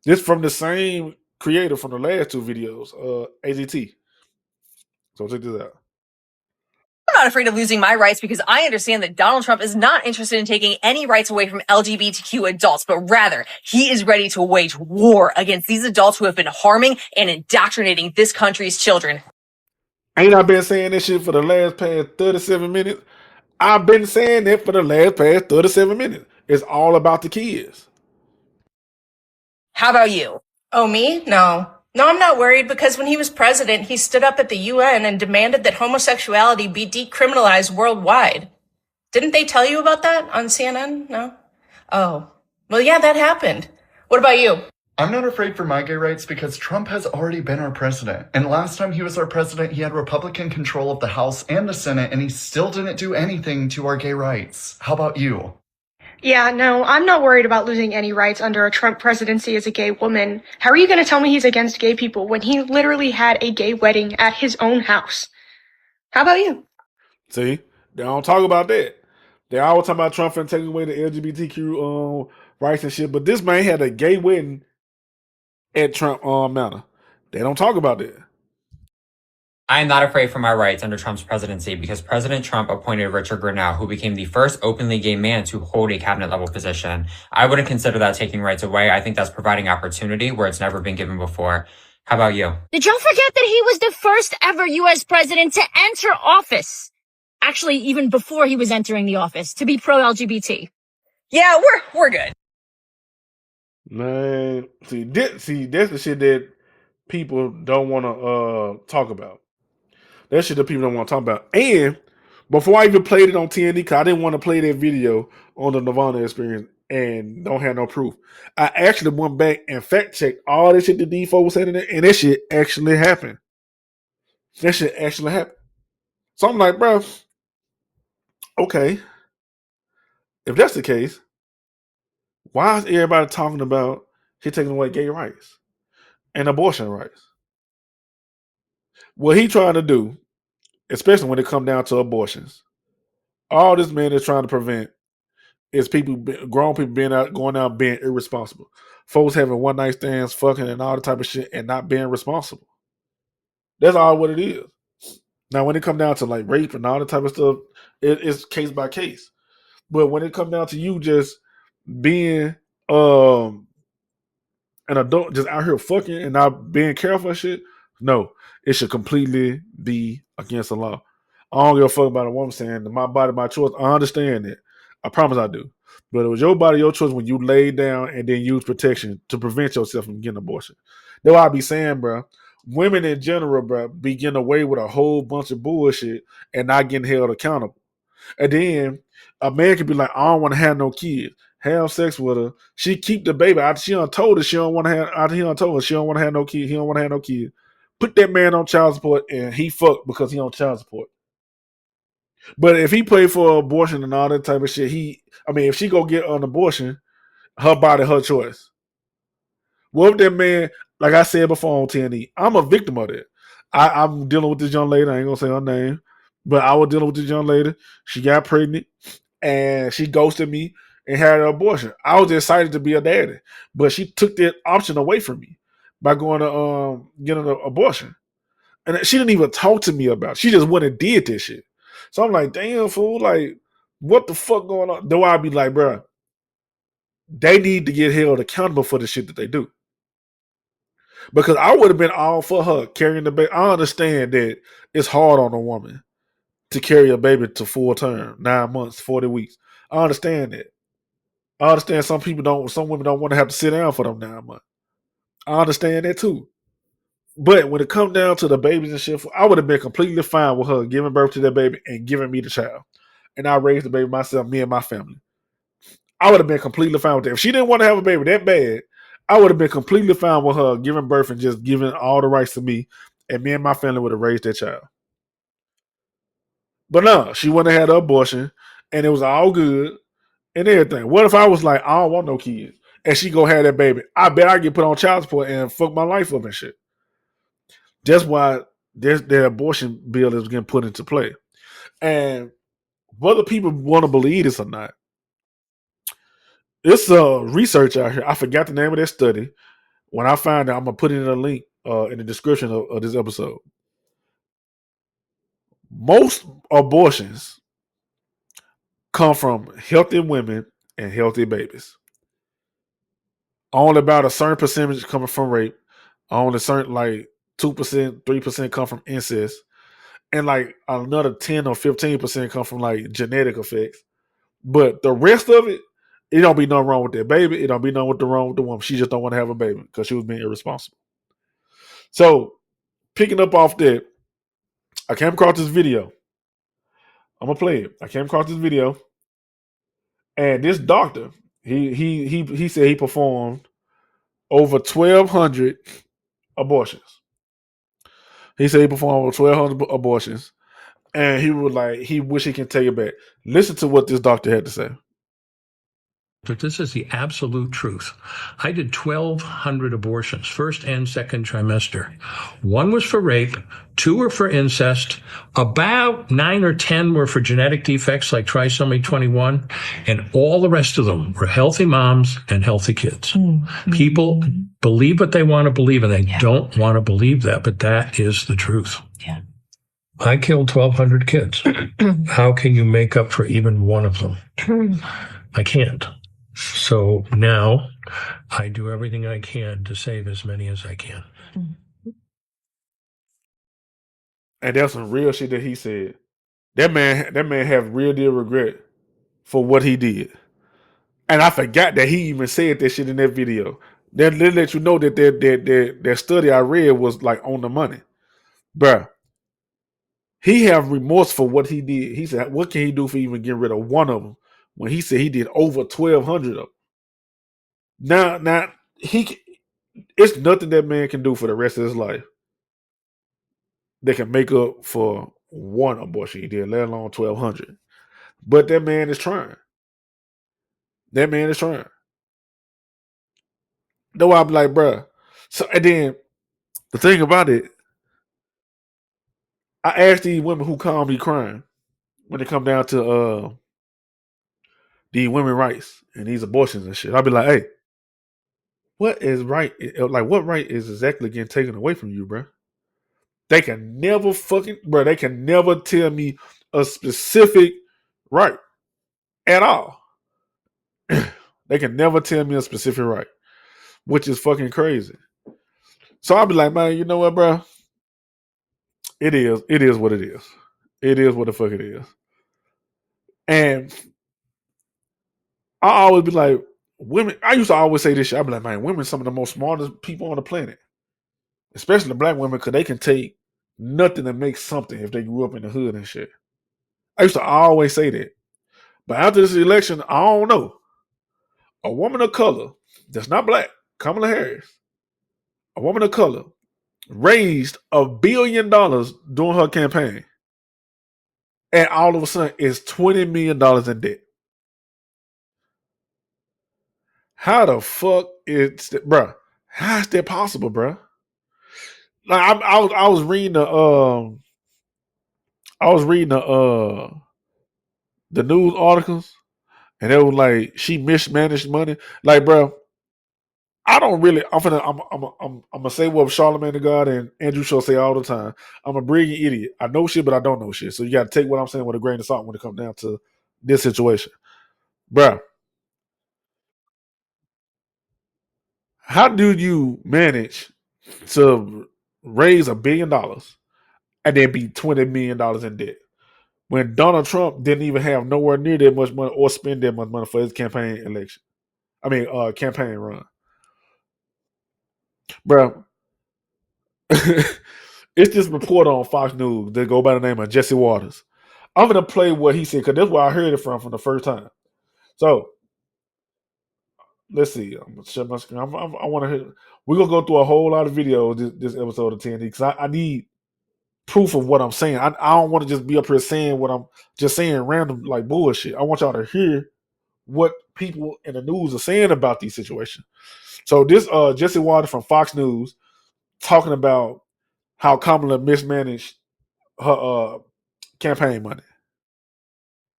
This from the same creator from the last two videos, AZT. So check this out. I'm not afraid of losing my rights because I understand that Donald Trump is not interested in taking any rights away from LGBTQ adults, but rather he is ready to wage war against these adults who have been harming and indoctrinating this country's children. Ain't I been saying this shit for the last past 37 minutes? I've been saying that for the last past 37 minutes. It's all about the kids. How about you? Oh, me? No, I'm not worried because when he was president, he stood up at the UN and demanded that homosexuality be decriminalized worldwide. Didn't they tell you about that on CNN? No? Oh, well, yeah, that happened. What about you? I'm not afraid for my gay rights because Trump has already been our president. And last time he was our president, he had Republican control of the House and the Senate, and he still didn't do anything to our gay rights. How about you? Yeah, no, I'm not worried about losing any rights under a Trump presidency as a gay woman. How are you going to tell me he's against gay people when he literally had a gay wedding at his own house? How about you? See, they don't talk about that. They always talk about Trump and taking away the LGBTQ rights and shit, but this man had a gay wedding at Trump Manor. They don't talk about that. I am not afraid for my rights under Trump's presidency because President Trump appointed Richard Grenell, who became the first openly gay man to hold a cabinet level position. I wouldn't consider that taking rights away. I think that's providing opportunity where it's never been given before. How about you? Did y'all forget that he was the first ever U.S. president to enter office? Actually, even before he was entering the office, to be pro-LGBT. Yeah, we're good. Man, see, that's the shit that people don't want to talk about. That shit that people don't want to talk about. And before I even played it on TNT, because I didn't want to play that video on the Nerdvana Experience and don't have no proof, I actually went back and fact checked all that shit that D4 was saying in there, and that shit actually happened. That shit actually happened. So I'm like, bro, okay, if that's the case, why is everybody talking about he taking away gay rights and abortion rights? What he trying to do, especially when it comes down to abortions, all this man is trying to prevent is grown people going out being irresponsible. Folks having one night stands, fucking and all the type of shit and not being responsible. That's all what it is. Now, when it comes down to like rape and all the type of stuff, it's case by case. But when it comes down to you just being an adult, just out here fucking and not being careful and shit, no, it should completely be against the law. I don't give a fuck about a woman saying my body, my choice. I understand that. I promise I do. But it was your body, your choice when you lay down and then use protection to prevent yourself from getting an abortion. That's why I be saying, bro, women in general, bro, be getting away with a whole bunch of bullshit and not getting held accountable. And then a man can be like, I don't want to have no kids. Have sex with her. She keep the baby. She done told her she don't want to have. He done told her she don't want to have no kid. He don't want to have no kid. Put that man on child support and he fucked because he on child support. But if he paid for abortion and all that type of shit, if she go get an abortion, her body, her choice. What if that man, like I said before on TNE, I'm a victim of that. I'm dealing with this young lady. I ain't gonna say her name, but I was dealing with this young lady. She got pregnant and she ghosted me and had an abortion. I was excited to be a daddy, but she took that option away from me by going to get an abortion. And she didn't even talk to me about it. She just went and did this shit. So I'm like, damn, fool, like, what the fuck going on? Though I'd be like, bro, they need to get held accountable for the shit that they do. Because I would have been all for her carrying the baby. I understand that it's hard on a woman to carry a baby to full term, 9 months, 40 weeks. I understand that. I understand some women don't want to have to sit down for them 9 months. I understand that too. But when it comes down to the babies and shit, I would have been completely fine with her giving birth to that baby and giving me the child. And I raised the baby myself, me and my family. I would have been completely fine with that. If she didn't want to have a baby that bad, I would have been completely fine with her giving birth and just giving all the rights to me, and me and my family would have raised that child. But no, she wouldn't have had an abortion, and it was all good and everything. What if I was like, I don't want no kids, and she go have that baby? I bet I get put on child support and fuck my life up and shit. That's why the abortion bill is getting put into play. And whether people want to believe this or not, it's research out here. I forgot the name of that study. When I find it, I'm going to put it in a link in the description of this episode. Most abortions come from healthy women and healthy babies. Only about a certain percentage coming from rape. Only certain, like 2%, 3% come from incest. And like another 10 or 15% come from like genetic effects. But the rest of it, it don't be nothing wrong with that baby. It don't be nothing wrong with the woman. She just don't want to have a baby because she was being irresponsible. So picking up off that, I came across this video. I'm gonna play it. I came across this video, and this doctor, he said he performed over 1,200 abortions. He said he performed over 1,200 abortions, and he was like, he wish he can take it back. Listen to what this doctor had to say. But this is the absolute truth. I did 1,200 abortions, first and second trimester. One was for rape, 2 were for incest, about 9 or 10 were for genetic defects like trisomy 21, and all the rest of them were healthy moms and healthy kids. Mm-hmm. People believe what they want to believe, and they don't want to believe that, but that is the truth. Yeah. I killed 1,200 kids. How can you make up for even one of them? I can't. So now I do everything I can to save as many as I can. And that's some real shit that he said. That man have real deal regret for what he did. And I forgot that he even said that shit in that video. They let you know that that study I read was like on the money. Bruh. He have remorse for what he did. He said, what can he do for even getting rid of one of them? When he said he did over 1,200 of them. Now it's nothing that man can do for the rest of his life that can make up for one abortion he did, let alone 1,200. But that man is trying. That man is trying. Though I'm like, bruh. So, and then the thing about it, I asked these women who call me crying when it come down to the women rights and these abortions and shit. I'll be like, hey, what is right? Like, what right is exactly getting taken away from you, bro? They can never they can never tell me a specific right at all. They can never tell me a specific right, which is fucking crazy. So I'll be like, man, you know what, bro? It is what it is. It is what the fuck it is. And I always be like, women. I used to always say this shit. I be like, man, women some of the most smartest people on the planet, especially the black women, because they can take nothing and make something if they grew up in the hood and shit. I used to always say that. But after this election, I don't know. A woman of color that's not black, Kamala Harris, a woman of color, raised $1 billion during her campaign, and all of a sudden is $20 million in debt. How the fuck is that, bruh? How is that possible, bruh? Like I was reading the news articles, and it was like she mismanaged money. Like, bruh, I don't really. I'm gonna say what Charlamagne the God and Andrew Schultz say all the time. I'm a brilliant idiot. I know shit, but I don't know shit. So you got to take what I'm saying with a grain of salt when it comes down to this situation, bruh. How do you manage to raise $1 billion and then be $20 million in debt when Donald Trump didn't even have nowhere near that much money or spend that much money for his campaign election? Campaign run, bro. It's this reporter on Fox News that go by the name of Jesse Waters. I'm gonna play what he said because that's where I heard it from the first time. So let's see. I'm gonna shut my screen. I want to hear. We're gonna go through a whole lot of videos this episode of TNT because I need proof of what I'm saying. I don't want to just be up here saying what I'm just saying random like bullshit. I want y'all to hear what people in the news are saying about these situations. So this Jesse Waters from Fox News talking about how Kamala mismanaged her campaign money.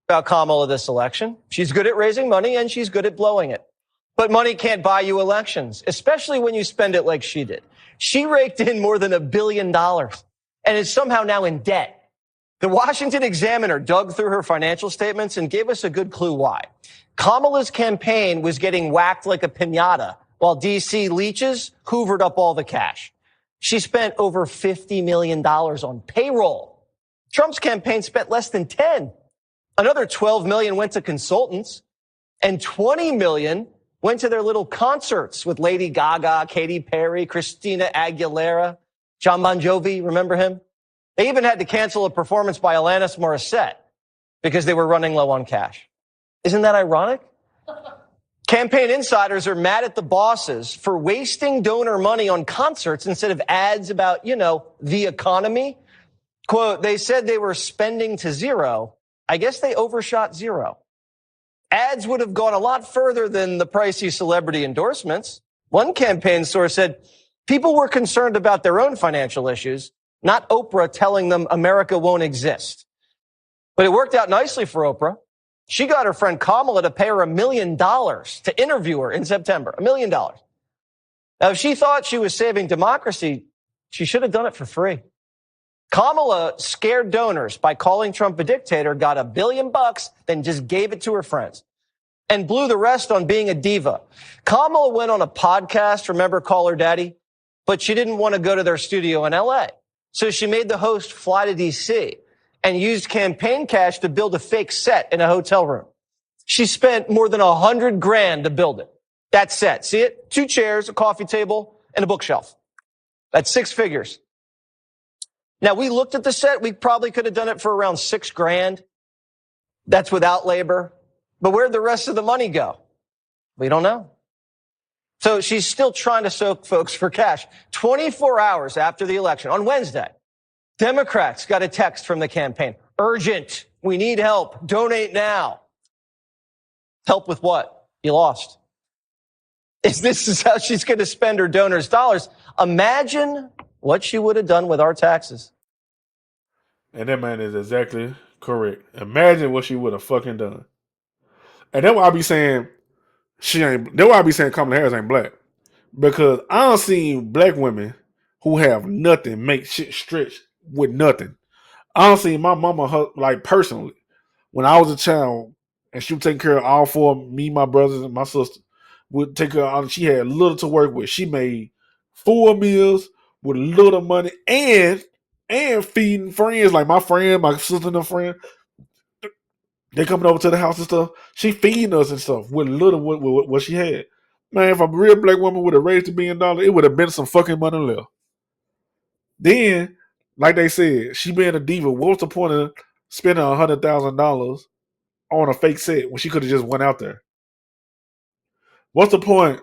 About Kamala this election. She's good at raising money and she's good at blowing it. But money can't buy you elections, especially when you spend it like she did. She raked in more than $1 billion and is somehow now in debt. The Washington Examiner dug through her financial statements and gave us a good clue why. Kamala's campaign was getting whacked like a piñata while D.C. leeches hoovered up all the cash. She spent over $50 million on payroll. Trump's campaign spent less than 10. Another 12 million went to consultants and 20 million went to their little concerts with Lady Gaga, Katy Perry, Christina Aguilera, John Bon Jovi. Remember him? They even had to cancel a performance by Alanis Morissette because they were running low on cash. Isn't that ironic? Campaign insiders are mad at the bosses for wasting donor money on concerts instead of ads about, the economy. Quote, they said they were spending to zero. I guess they overshot zero. Ads would have gone a lot further than the pricey celebrity endorsements. One campaign source said people were concerned about their own financial issues, not Oprah telling them America won't exist. But it worked out nicely for Oprah. She got her friend Kamala to pay her $1 million to interview her in September. $1 million. Now, if she thought she was saving democracy, she should have done it for free. Kamala scared donors by calling Trump a dictator, got $1 billion, then just gave it to her friends and blew the rest on being a diva. Kamala went on a podcast, remember Call Her Daddy? But she didn't want to go to their studio in LA. So she made the host fly to DC and used campaign cash to build a fake set in a hotel room. She spent more than $100,000 to build it. That set, see it? 2 chairs, a coffee table, and a bookshelf. That's 6 figures. Now, we looked at the set. We probably could have done it for around $6,000. That's without labor. But where'd the rest of the money go? We don't know. So she's still trying to soak folks for cash. 24 hours after the election, on Wednesday, Democrats got a text from the campaign. Urgent. We need help. Donate now. Help with what? You lost. If this is how she's going to spend her donors' dollars, imagine what she would have done with our taxes. And that man is exactly correct. Imagine what she would have fucking done. And that's why I be saying that's why I be saying Kamala Harris ain't black. Because I don't see black women who have nothing make shit stretch with nothing. I don't see my mama, like personally, when I was a child and she would take care of all 4 of me, my brothers, and my sister, would take care of, she had little to work with. She made 4 meals with little money and feeding friends, like my friend, my sister and her friend. They coming over to the house and stuff. She feeding us and stuff with little what she had. Man, if a real black woman would have raised $1 billion, it would have been some fucking money left. Then, like they said, she being a diva. What's the point of spending $100,000 on a fake set when she could have just went out there? What's the point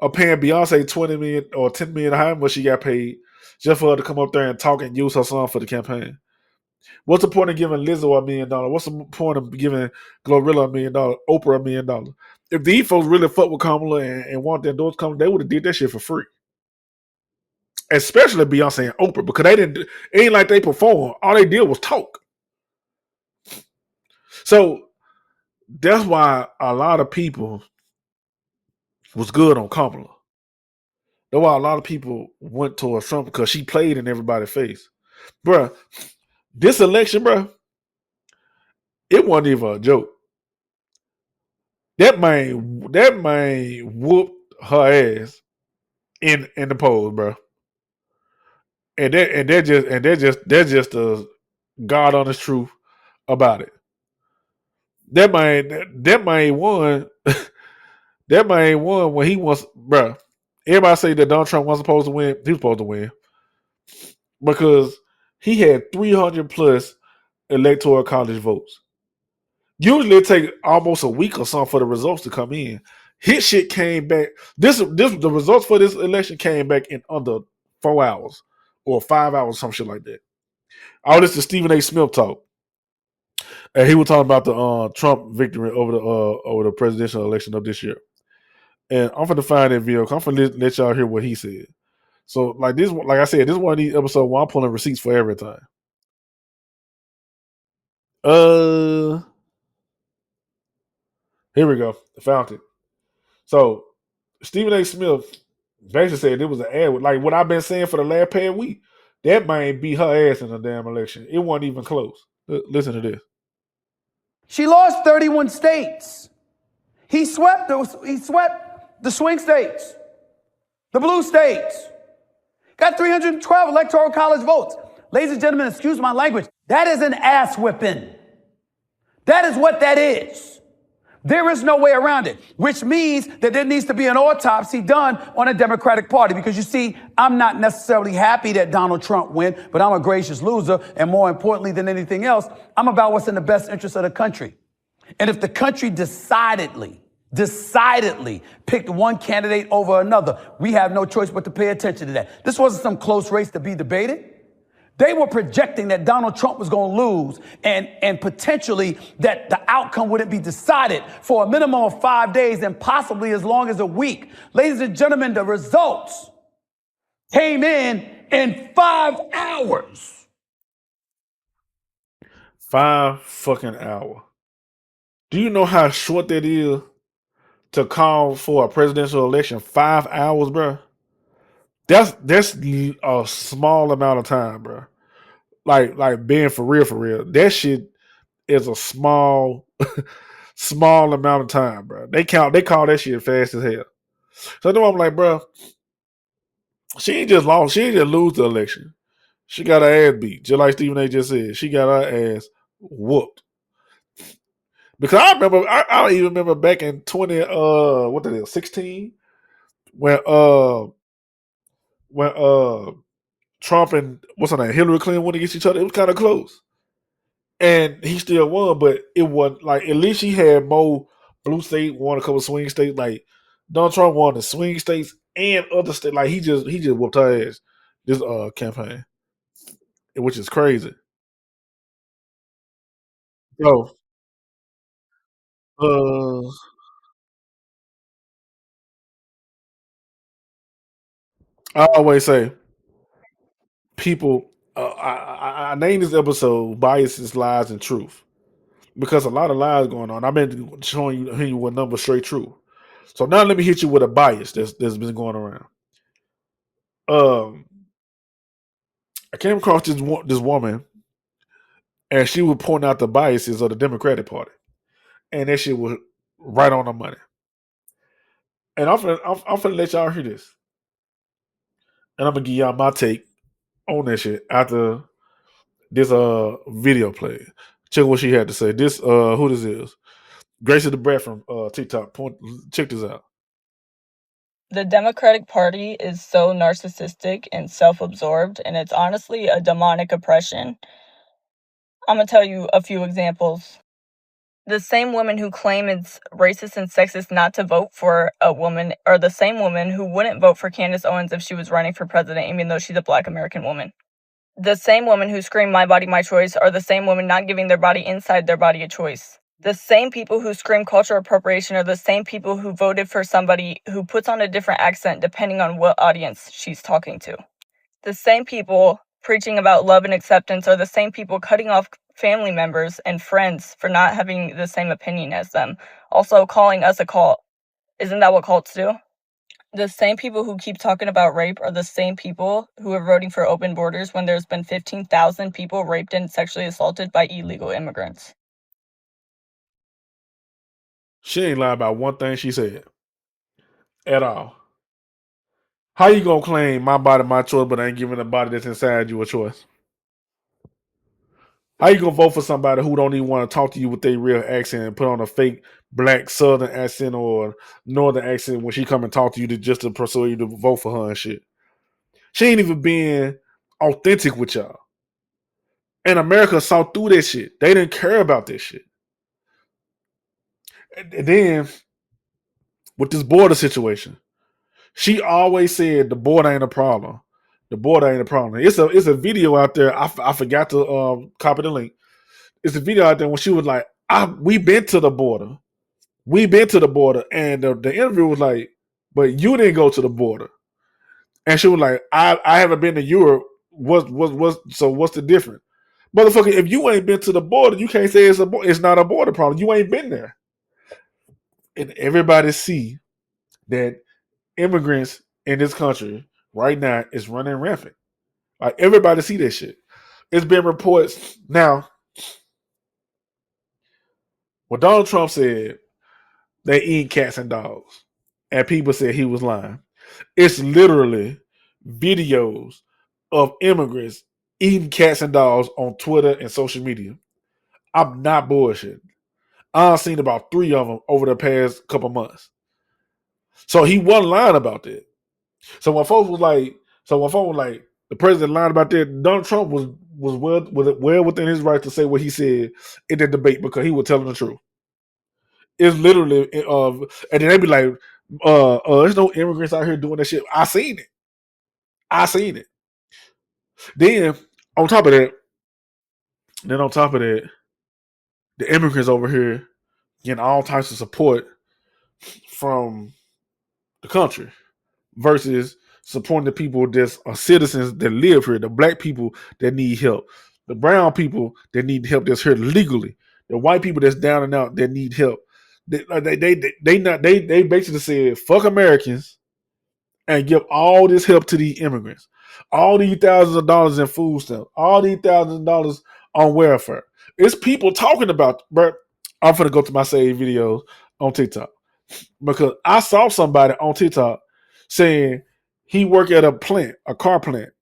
of paying Beyonce $20 million or $10 million, however much she got paid, just for her to come up there and talk and use her song for the campaign? What's the point of giving Lizzo $1 million? What's the point of giving Glorilla $1 million, Oprah $1 million? If these folks really fuck with Kamala and want their doors coming, they would have did that shit for free. Especially Beyonce and Oprah, because they didn't. It ain't like they performed. All they did was talk. So that's why a lot of people was good on Kamala. That's why a lot of people went towards Trump, because she played in everybody's face. Bruh, this election, bruh, it wasn't even a joke. That man whooped her ass in the polls, bro. And that's just the God honest truth about it. That man won. That man won when he was, bro. Everybody say that Donald Trump wasn't supposed to win. He was supposed to win because he had 300 plus electoral college votes. Usually it takes almost a week or something for the results to come in. His shit came back. The results for this election came back in under 4 hours or 5 hours, some shit like that. All this is Stephen A. Smith talk, and he was talking about the Trump victory over the presidential election of this year. And I'm gonna find that video. I'm gonna let y'all hear what he said. So like I said, this is one of these episodes where I'm pulling receipts for every time. Here we go. I found it. So Stephen A. Smith basically said it was an ad. Like what I've been saying for the last past week. That man beat her ass in the damn election. It wasn't even close. Listen to this. She lost 31 states. He swept the swing states, the blue states. Got 312 electoral college votes. Ladies and gentlemen, excuse my language. That is an ass whipping. That is what that is. There is no way around it, which means that there needs to be an autopsy done on a Democratic Party. Because you see, I'm not necessarily happy that Donald Trump win, but I'm a gracious loser. And more importantly than anything else, I'm about what's in the best interest of the country. And if the country decidedly picked one candidate over another, we have no choice but to pay attention to that. This wasn't some close race to be debated. They were projecting that Donald Trump was going to lose and potentially that the outcome wouldn't be decided for a minimum of 5 days and possibly as long as a week. Ladies and gentlemen, the results came in 5 hours. 5 fucking hours. Do you know how short that is to call for a presidential election? 5 hours, bro. That's a small amount of time, bro. Like being for real. That shit is a small amount of time, bro. They call that shit fast as hell. So then I'm like, bro, she ain't just lost. She ain't just lose the election. She got her ass beat, just like Stephen A. just said. She got her ass whooped. Because I even remember back in 16 when Trump and what's her name, Hillary Clinton went against each other. It was kind of close, and he still won. But it wasn't like, at least he had more blue state, won a couple of swing states. Like Donald Trump won the swing states and other states. Like he just whooped her ass this campaign, which is crazy. So I always say, people, I named this episode "Biases, Lies, and Truth" because a lot of lies going on. I've been showing you what number straight true. So now let me hit you with a bias that's been going around. I came across this woman, and she would point out the biases of the Democratic Party, and that shit was right on the money. And I'm finna let y'all hear this, and I'm gonna give y'all my take on that shit after this video play. Check what she had to say. This who this is? Gracie the Brat from TikTok. Check this out. The Democratic Party is so narcissistic and self-absorbed, and it's honestly a demonic oppression. I'm gonna tell you a few examples. The same women who claim it's racist and sexist not to vote for a woman are the same women who wouldn't vote for Candace Owens if she was running for president, even though she's a Black American woman. The same women who scream "my body, my choice" are the same women not giving their body inside their body a choice. The same people who scream cultural appropriation are the same people who voted for somebody who puts on a different accent depending on what audience she's talking to. The same people preaching about love and acceptance are the same people cutting off family members and friends for not having the same opinion as them. Also calling us a cult. Isn't that what cults do? The same people who keep talking about rape are the same people who are voting for open borders when there's been 15,000 people raped and sexually assaulted by illegal immigrants. She ain't lied about one thing she said. At all. How you gonna claim my body, my choice, but ain't giving the body that's inside you a choice? How you gonna vote for somebody who don't even want to talk to you with their real accent and put on a fake black southern accent or northern accent when she come and talk to you just to persuade you to vote for her and shit? She ain't even being authentic with y'all. And America saw through that shit. They didn't care about this shit. And then with this border situation, she always said the border ain't a problem. The border ain't a problem. It's a video out there. I forgot to copy the link. It's a video out there when she was like, "We been to the border. We been to the border," and the interview was like, "But you didn't go to the border." And she was like, "I haven't been to Europe. So what's the difference, motherfucker? If you ain't been to the border, you can't say it's not a border problem. You ain't been there." And everybody see that immigrants in this country right now is running rampant. Like everybody see that shit. It's been reports now. When Donald Trump said they eat cats and dogs, and people said he was lying, it's literally videos of immigrants eating cats and dogs on Twitter and social media. I'm not bullshitting. I've seen about 3 of them over the past couple months. So he wasn't lying about that. So when folks was like, the president lied about that, Donald Trump was well within his right to say what he said in the debate because he was telling the truth. It's literally, and then they be like, there's no immigrants out here doing that shit. I seen it. Then on top of that, the immigrants over here getting all types of support from the country versus supporting the people that are citizens that live here, the black people that need help, the brown people that need help that's here legally, the white people that's down and out that need help. They basically said fuck Americans and give all this help to these immigrants. All these thousands of dollars in food stamps, all these thousands of dollars on welfare. It's people talking about, but I'm gonna go to my saved videos on TikTok because I saw somebody on TikTok saying he worked at a car plant,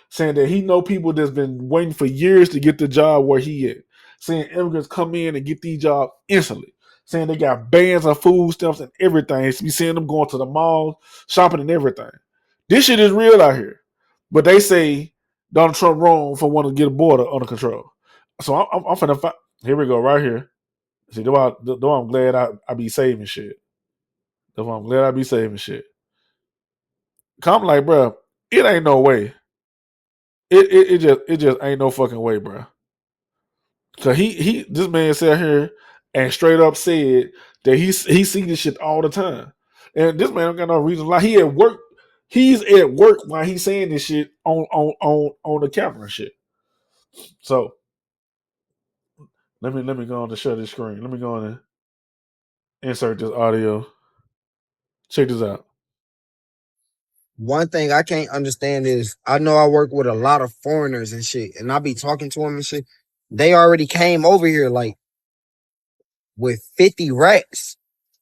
saying that he know people that's been waiting for years to get the job where he is, saying immigrants come in and get these jobs instantly, saying they got bands of food stamps and everything. You seeing them going to the malls, shopping and everything. This shit is real out here. But they say Donald Trump wrong for wanting to get a border under control. So I'm finna find. Here we go, right here. See, though I'm glad I be saving shit. Though I'm glad I be saving shit. I'm like, bro, it ain't no way. It just ain't no fucking way, bro. So this man sat here and straight up said that he see this shit all the time, and this man don't got no reason why he at work. He's at work while he's saying this shit on the camera and shit. So let me go on to share this screen. Let me go on and insert this audio. Check this out. One thing I can't understand is I know I work with a lot of foreigners and shit, and I be talking to them and shit. They already came over here like with 50 racks,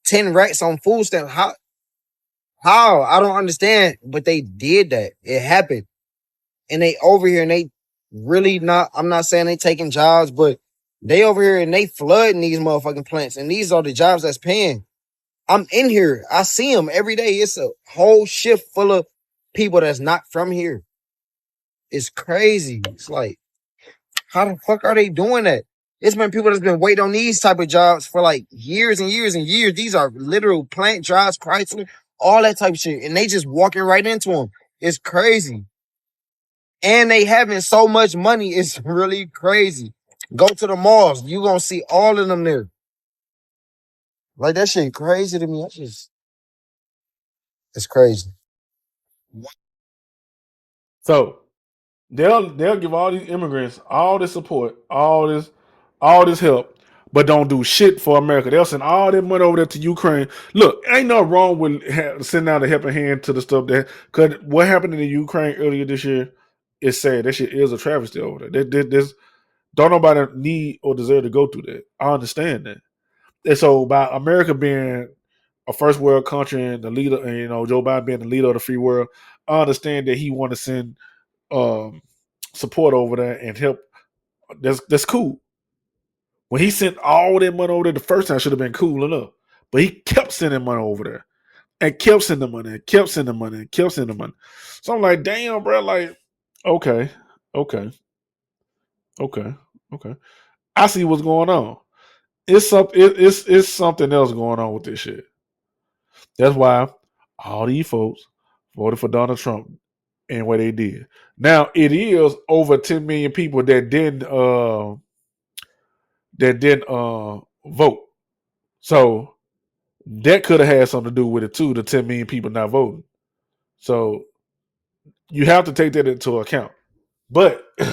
10 racks on food stamps. How? I don't understand, but they did that. It happened. And they over here and they really not, I'm not saying they taking jobs, but They over here and they flooding these motherfucking plants, and these are the jobs that's paying. I'm in here. I see them every day. It's a whole shift full of people that's not from here. It's crazy. It's like, how the fuck are they doing that? It's been people that's been waiting on these type of jobs for like years and years and years. These are literal plant jobs, Chrysler, all that type of shit. And they just walking right into them. It's crazy. And they having so much money. It's really crazy. Go to the malls. You gonna see all of them there. Like, that shit crazy to me. It's crazy. So they'll give all these immigrants all this support, all this help, but don't do shit for America. They'll send all their money over there to Ukraine. Look, ain't nothing wrong with sending out a helping hand to the stuff that, because what happened in the Ukraine earlier this year is sad. That shit is a travesty over there. Don't nobody need or deserve to go through that. I understand that. And so by America being a first world country and the leader, and Joe Biden being the leader of the free world, I understand that he want to send support over there and help. That's cool. When he sent all that money over there the first time, should have been cool enough. But he kept sending money over there and kept sending money and kept sending money and kept sending money. So I'm like, damn, bro, like, okay. I see what's going on. It's something else going on with this shit. That's why all these folks voted for Donald Trump and what they did. Now it is over 10 million people that didn't vote. So that could have had something to do with it too, the 10 million people not voting. So you have to take that into account. But it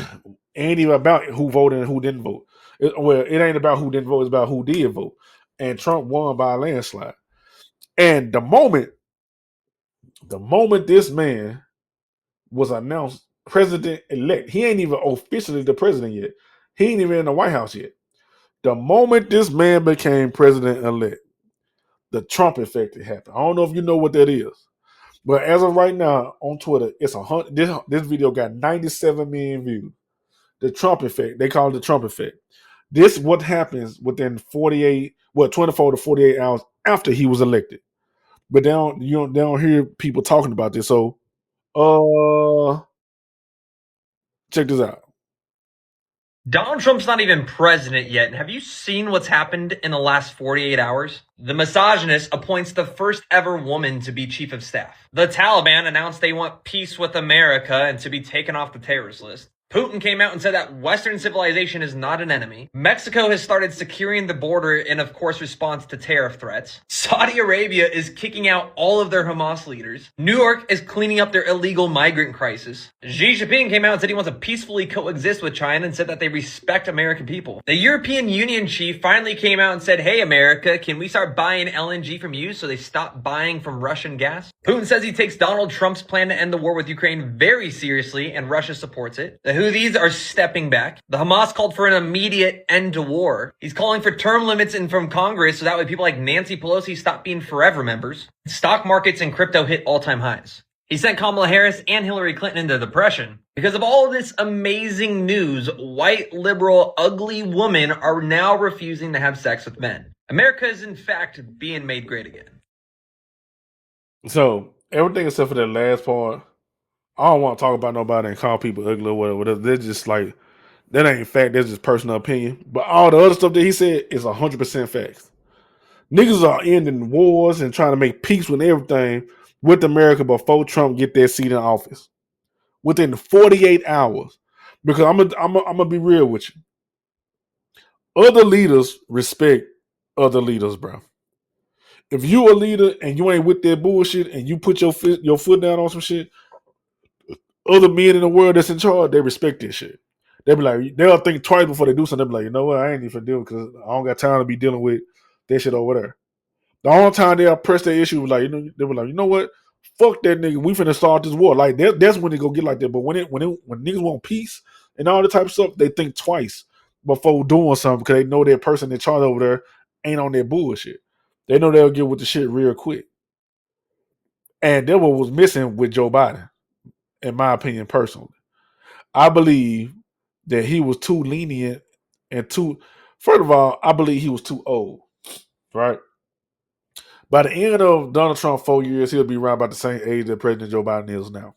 ain't even about who voted and who didn't vote. It ain't about who didn't vote, it's about who did vote. And Trump won by a landslide. And the moment this man was announced president-elect, he ain't even officially the president yet. He ain't even in the White House yet. The moment this man became president-elect, the Trump effect happened. I don't know if you know what that is, but as of right now on Twitter, it's this video got 97 million views. The Trump effect, they call it the Trump effect. This what happens within 24 to 48 hours after he was elected. But they don't hear people talking about this. So, check this out. Donald Trump's not even president yet. Have you seen what's happened in the last 48 hours? The misogynist appoints the first ever woman to be chief of staff. The Taliban announced they want peace with America and to be taken off the terrorist list. Putin came out and said that Western civilization is not an enemy. Mexico has started securing the border in, of course, response to tariff threats. Saudi Arabia is kicking out all of their Hamas leaders. New York is cleaning up their illegal migrant crisis. Xi Jinping came out and said he wants to peacefully coexist with China and said that they respect American people. The European Union chief finally came out and said, hey, America, can we start buying LNG from you so they stop buying from Russian gas? Putin says he takes Donald Trump's plan to end the war with Ukraine very seriously and Russia supports it. The Houthis are stepping back. The Hamas called for an immediate end to war. He's calling for term limits in from Congress so that way people like Nancy Pelosi stop being forever members. Stock markets and crypto hit all-time highs. He sent Kamala Harris and Hillary Clinton into depression. Because of all of this amazing news, white, liberal, ugly women are now refusing to have sex with men. America is in fact being made great again. So everything except for that last part, I don't want to talk about nobody and call people ugly or whatever. They're just like, that ain't fact. That's just personal opinion. But all the other stuff that he said is 100% facts. Niggas are ending wars and trying to make peace with everything with America before Trump get that seat in office. Within 48 hours. Because I'm gonna be real with you. Other leaders respect other leaders, bro. If you a leader and you ain't with that bullshit and you put your foot down on some shit, other men in the world that's in charge, they respect this shit. They'll be like, they'll think twice before they do something. They'll be like, you know what, I ain't even dealing because I don't got time to be dealing with that shit over there. The only time they'll press their issue, like, they were like, you know what, fuck that nigga, we finna start this war. Like that's when they go get like that. But when niggas want peace and all the type of stuff, they think twice before doing something because they know that person in charge over there ain't on their bullshit. They know they'll get with the shit real quick. And that what was missing with Joe Biden, in my opinion, personally. I believe that he was too lenient and too First of all, I believe he was too old, right? By the end of Donald Trump 4 years, he'll be around about the same age that President Joe Biden is now.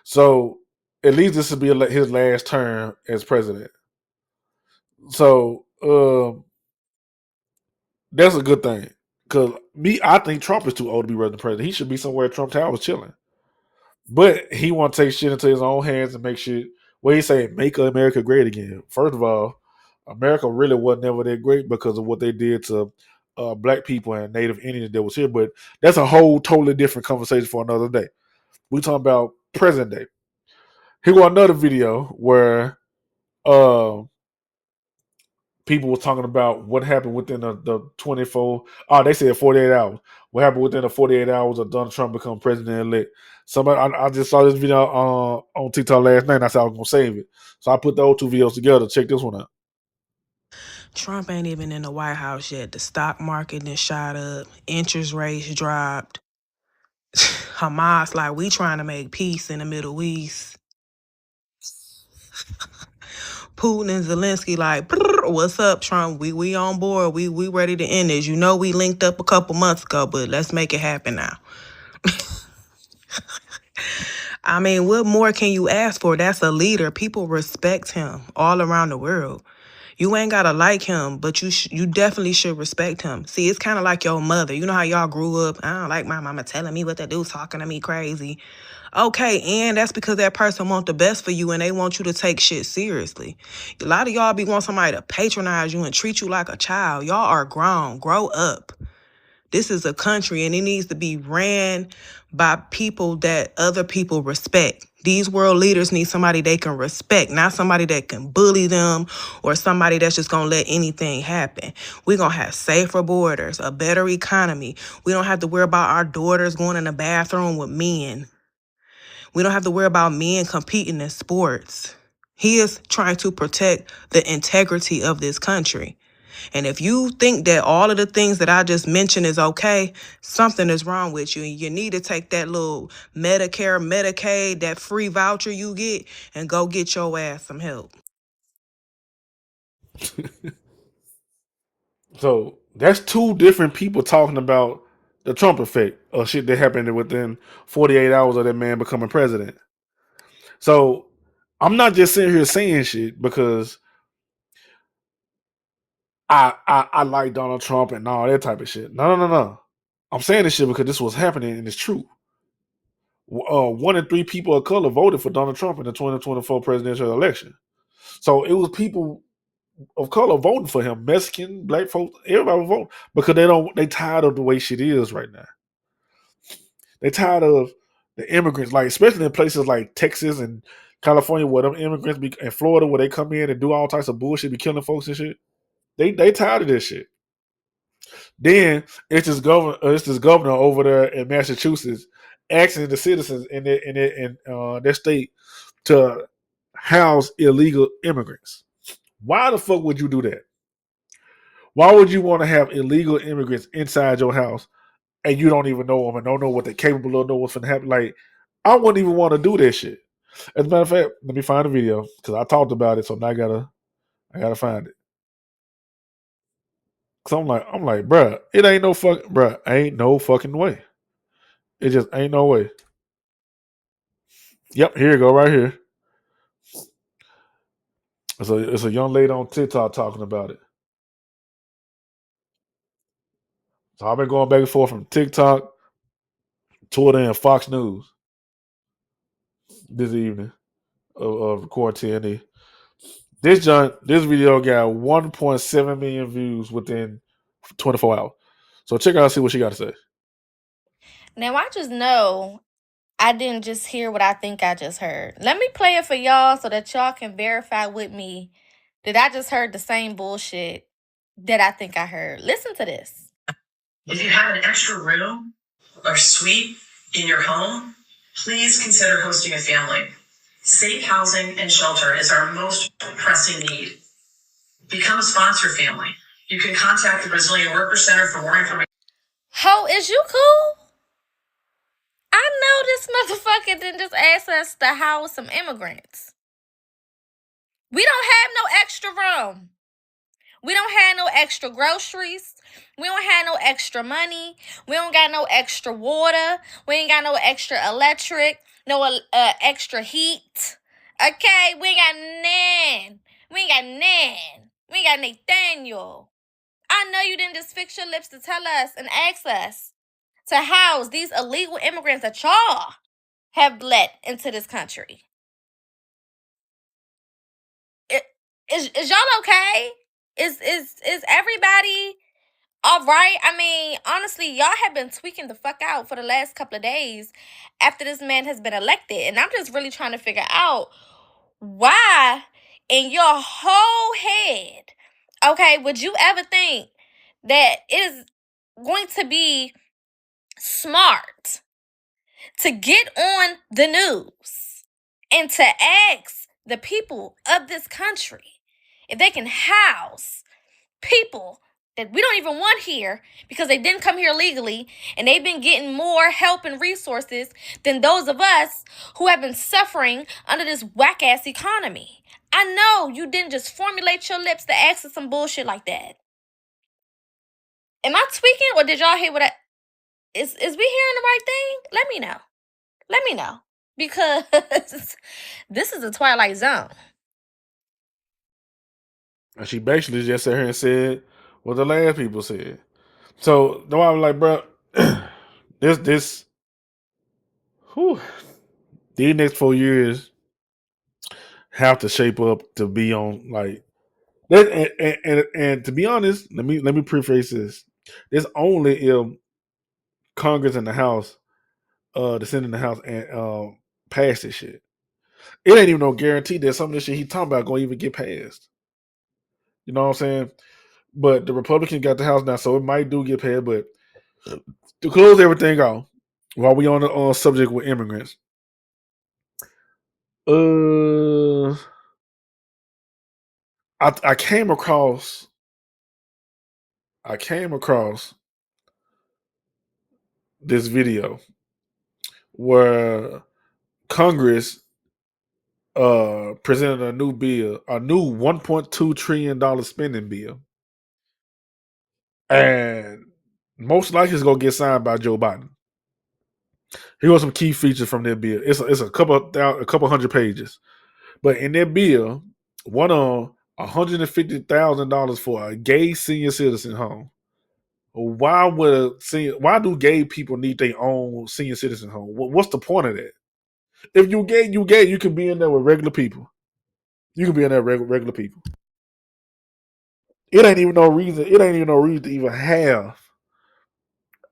So at least this will be his last term as president. So that's a good thing. Because I think Trump is too old to be running the president. He should be somewhere at Trump Tower chilling. But he want to take shit into his own hands and make shit. What he say, make America great again. First of all, America really wasn't never that great because of what they did to black people and Native Indians that was here. But that's a whole totally different conversation for another day. We talking about present day. Here was another video where people were talking about what happened within the 24. Oh, they said 48 hours. What happened within the 48 hours of Donald Trump become president-elect? Somebody, I just saw this video on TikTok last night, and I said I was going to save it. So I put those two videos together. Check this one out. Trump ain't even in the White House yet. The stock market then shot up. Interest rates dropped. Hamas, like, we trying to make peace in the Middle East. Putin and Zelensky like, what's up, Trump? We on board. We ready to end this. You know we linked up a couple months ago, but let's make it happen now. I mean, what more can you ask for? That's a leader. People respect him all around the world. You ain't gotta like him, but you definitely should respect him. See, it's kind of like your mother. You know how y'all grew up? I don't like my mama telling me what to do, talking to me crazy. Okay, and that's because that person want the best for you and they want you to take shit seriously. A lot of y'all be want somebody to patronize you and treat you like a child. Y'all are grown. Grow up. This is a country and it needs to be ran by people that other people respect. These world leaders need somebody they can respect, not somebody that can bully them or somebody that's just going to let anything happen. We're going to have safer borders, a better economy. We don't have to worry about our daughters going in the bathroom with men. We don't have to worry about men competing in sports. He is trying to protect the integrity of this country. And if you think that all of the things that I just mentioned is okay, something is wrong with you. And you need to take that little Medicare, Medicaid, that free voucher you get, and go get your ass some help. So that's two different people talking about the Trump effect of shit that happened within 48 hours of that man becoming president. So I'm not just sitting here saying shit because I like Donald Trump and all that type of shit. No. I'm saying this shit because this was happening and it's true. 1 in 3 people of color voted for Donald Trump in the 2024 presidential election. So it was people of color voting for him, Mexican, black folks, everybody was voting because they tired of the way shit is right now. They tired of the immigrants, like especially in places like Texas and California, where them immigrants be, in Florida, where they come in and do all types of bullshit, be killing folks and shit. They tired of this shit. Then it's this governor over there in Massachusetts asking the citizens in their state to house illegal immigrants. Why the fuck would you do that? Why would you want to have illegal immigrants inside your house and you don't even know them and don't know what they're capable of, know what's going to happen? Like, I wouldn't even want to do that shit. As a matter of fact, let me find a video because I talked about it, so now I gotta find it. Cause I'm like, bruh, it ain't no fucking way. It just ain't no way. Yep, here you go, right here. It's a young lady on TikTok talking about it. So I've been going back and forth from TikTok, Twitter, and Fox News this evening of recording TNE. This video got 1.7 million views within 24 hours. So check out and see what she got to say. Now, I just know I didn't just hear what I think I just heard. Let me play it for y'all so that y'all can verify with me that I just heard the same bullshit that I think I heard. Listen to this. If you have an extra room or suite in your home, please consider hosting a family. Safe housing and shelter is our most pressing need. Become a sponsor family. You can contact the Brazilian Workers Center for more information. Ho, is you cool? I know this motherfucker didn't just ask us to house some immigrants. We don't have no extra room. We don't have no extra groceries. We don't have no extra money. We don't got no extra water. We ain't got no extra electric. No extra heat. Okay? We ain't got none. We ain't got none. We ain't got Nathaniel. I know you didn't just fix your lips to tell us and ask us to house these illegal immigrants that y'all have let into this country. Is y'all okay? Is everybody all right? I mean, honestly, y'all have been tweaking the fuck out for the last couple of days after this man has been elected. And I'm just really trying to figure out why in your whole head, okay, would you ever think that it is going to be smart to get on the news and to ask the people of this country if they can house people that we don't even want here because they didn't come here legally and they've been getting more help and resources than those of us who have been suffering under this whack-ass economy. I know you didn't just formulate your lips to ask us some bullshit like that. Am I tweaking or did y'all hear what I... Is we hearing the right thing? Let me know. Let me know. Because this is a Twilight Zone. And she basically just sat here and said what the last people said. So no, I was like, bro, these next 4 years have to shape up to be on like that. And to be honest, let me preface this. There's only if Congress and the House, the Senate and the House, and pass this shit. It ain't even no guarantee that some of this shit he talking about gonna even get passed. You know what I'm saying? But the Republicans got the House now, so it might do get passed. But to close everything off, while we on the subject with immigrants, I came across this video where Congress presented a new bill, a new $1.2 trillion spending bill, and most likely it's gonna get signed by Joe Biden. Here are some key features from that bill. It's a couple hundred pages, but in that bill, one on $150,000 for a gay senior citizen home. Why do gay people need their own senior citizen home? What's the point of that? If you gay, you gay. You can be in there with regular people. You can be in there with regular people. It ain't even no reason. It ain't even no reason to even have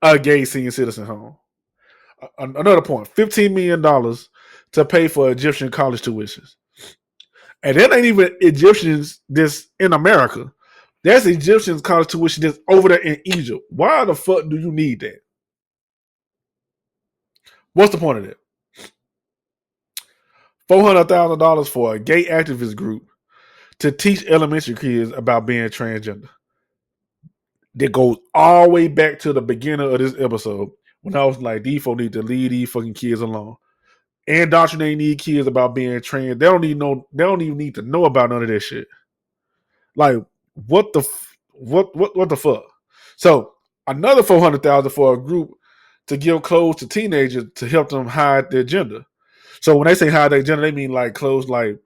a gay senior citizen home. Another point: $15 million to pay for Egyptian college tuitions, and that ain't even Egyptians this in America. That's Egyptians college tuition that's over there in Egypt. Why the fuck do you need that? What's the point of that? $400,000 for a gay activist group to teach elementary kids about being transgender. That goes all the way back to the beginning of this episode when I was like, these folks need to leave these fucking kids alone. Indoctrinate these kids about being trans. They don't even need to know about none of that shit. Like, what the fuck? So another $400,000 for a group to give clothes to teenagers to help them hide their gender. So when they say hide their gender, they mean like clothes like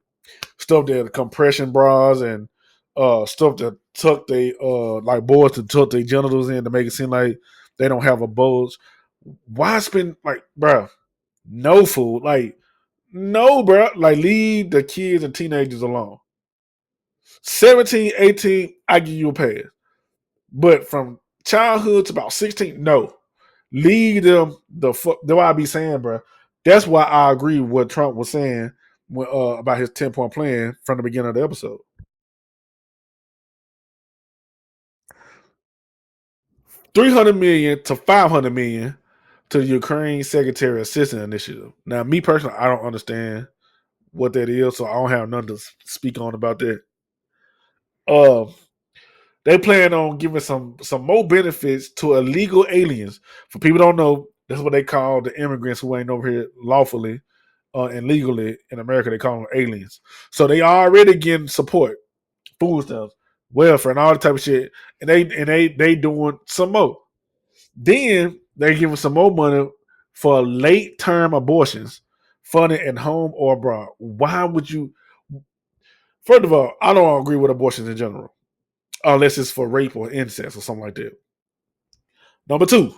stuff that compression bras and stuff that tuck they like boys to tuck their genitals in to make it seem like they don't have a bulge. Why spend like, bruh, no food, like no, bruh, like leave the kids and teenagers alone. 17, 18, I give you a pass, but from childhood to about 16, no, leave them the fuck. That's why I be saying, bruh. That's why I agree with what Trump was saying about his 10-point plan from the beginning of the episode. $300 million to $500 million to the Ukraine Secretary Assistance Initiative. Now, me personally, I don't understand what that is, so I don't have nothing to speak on about that. They plan on giving some more benefits to illegal aliens. For people who don't know, that's what they call the immigrants who ain't over here lawfully and legally in America. They call them aliens. So they already getting support, food stamps, welfare and all that type of shit, and they doing some more. Then they giving some more money for late term abortions, funded at home or abroad. Why would you? First of all, I don't agree with abortions in general, unless it's for rape or incest or something like that. Number two,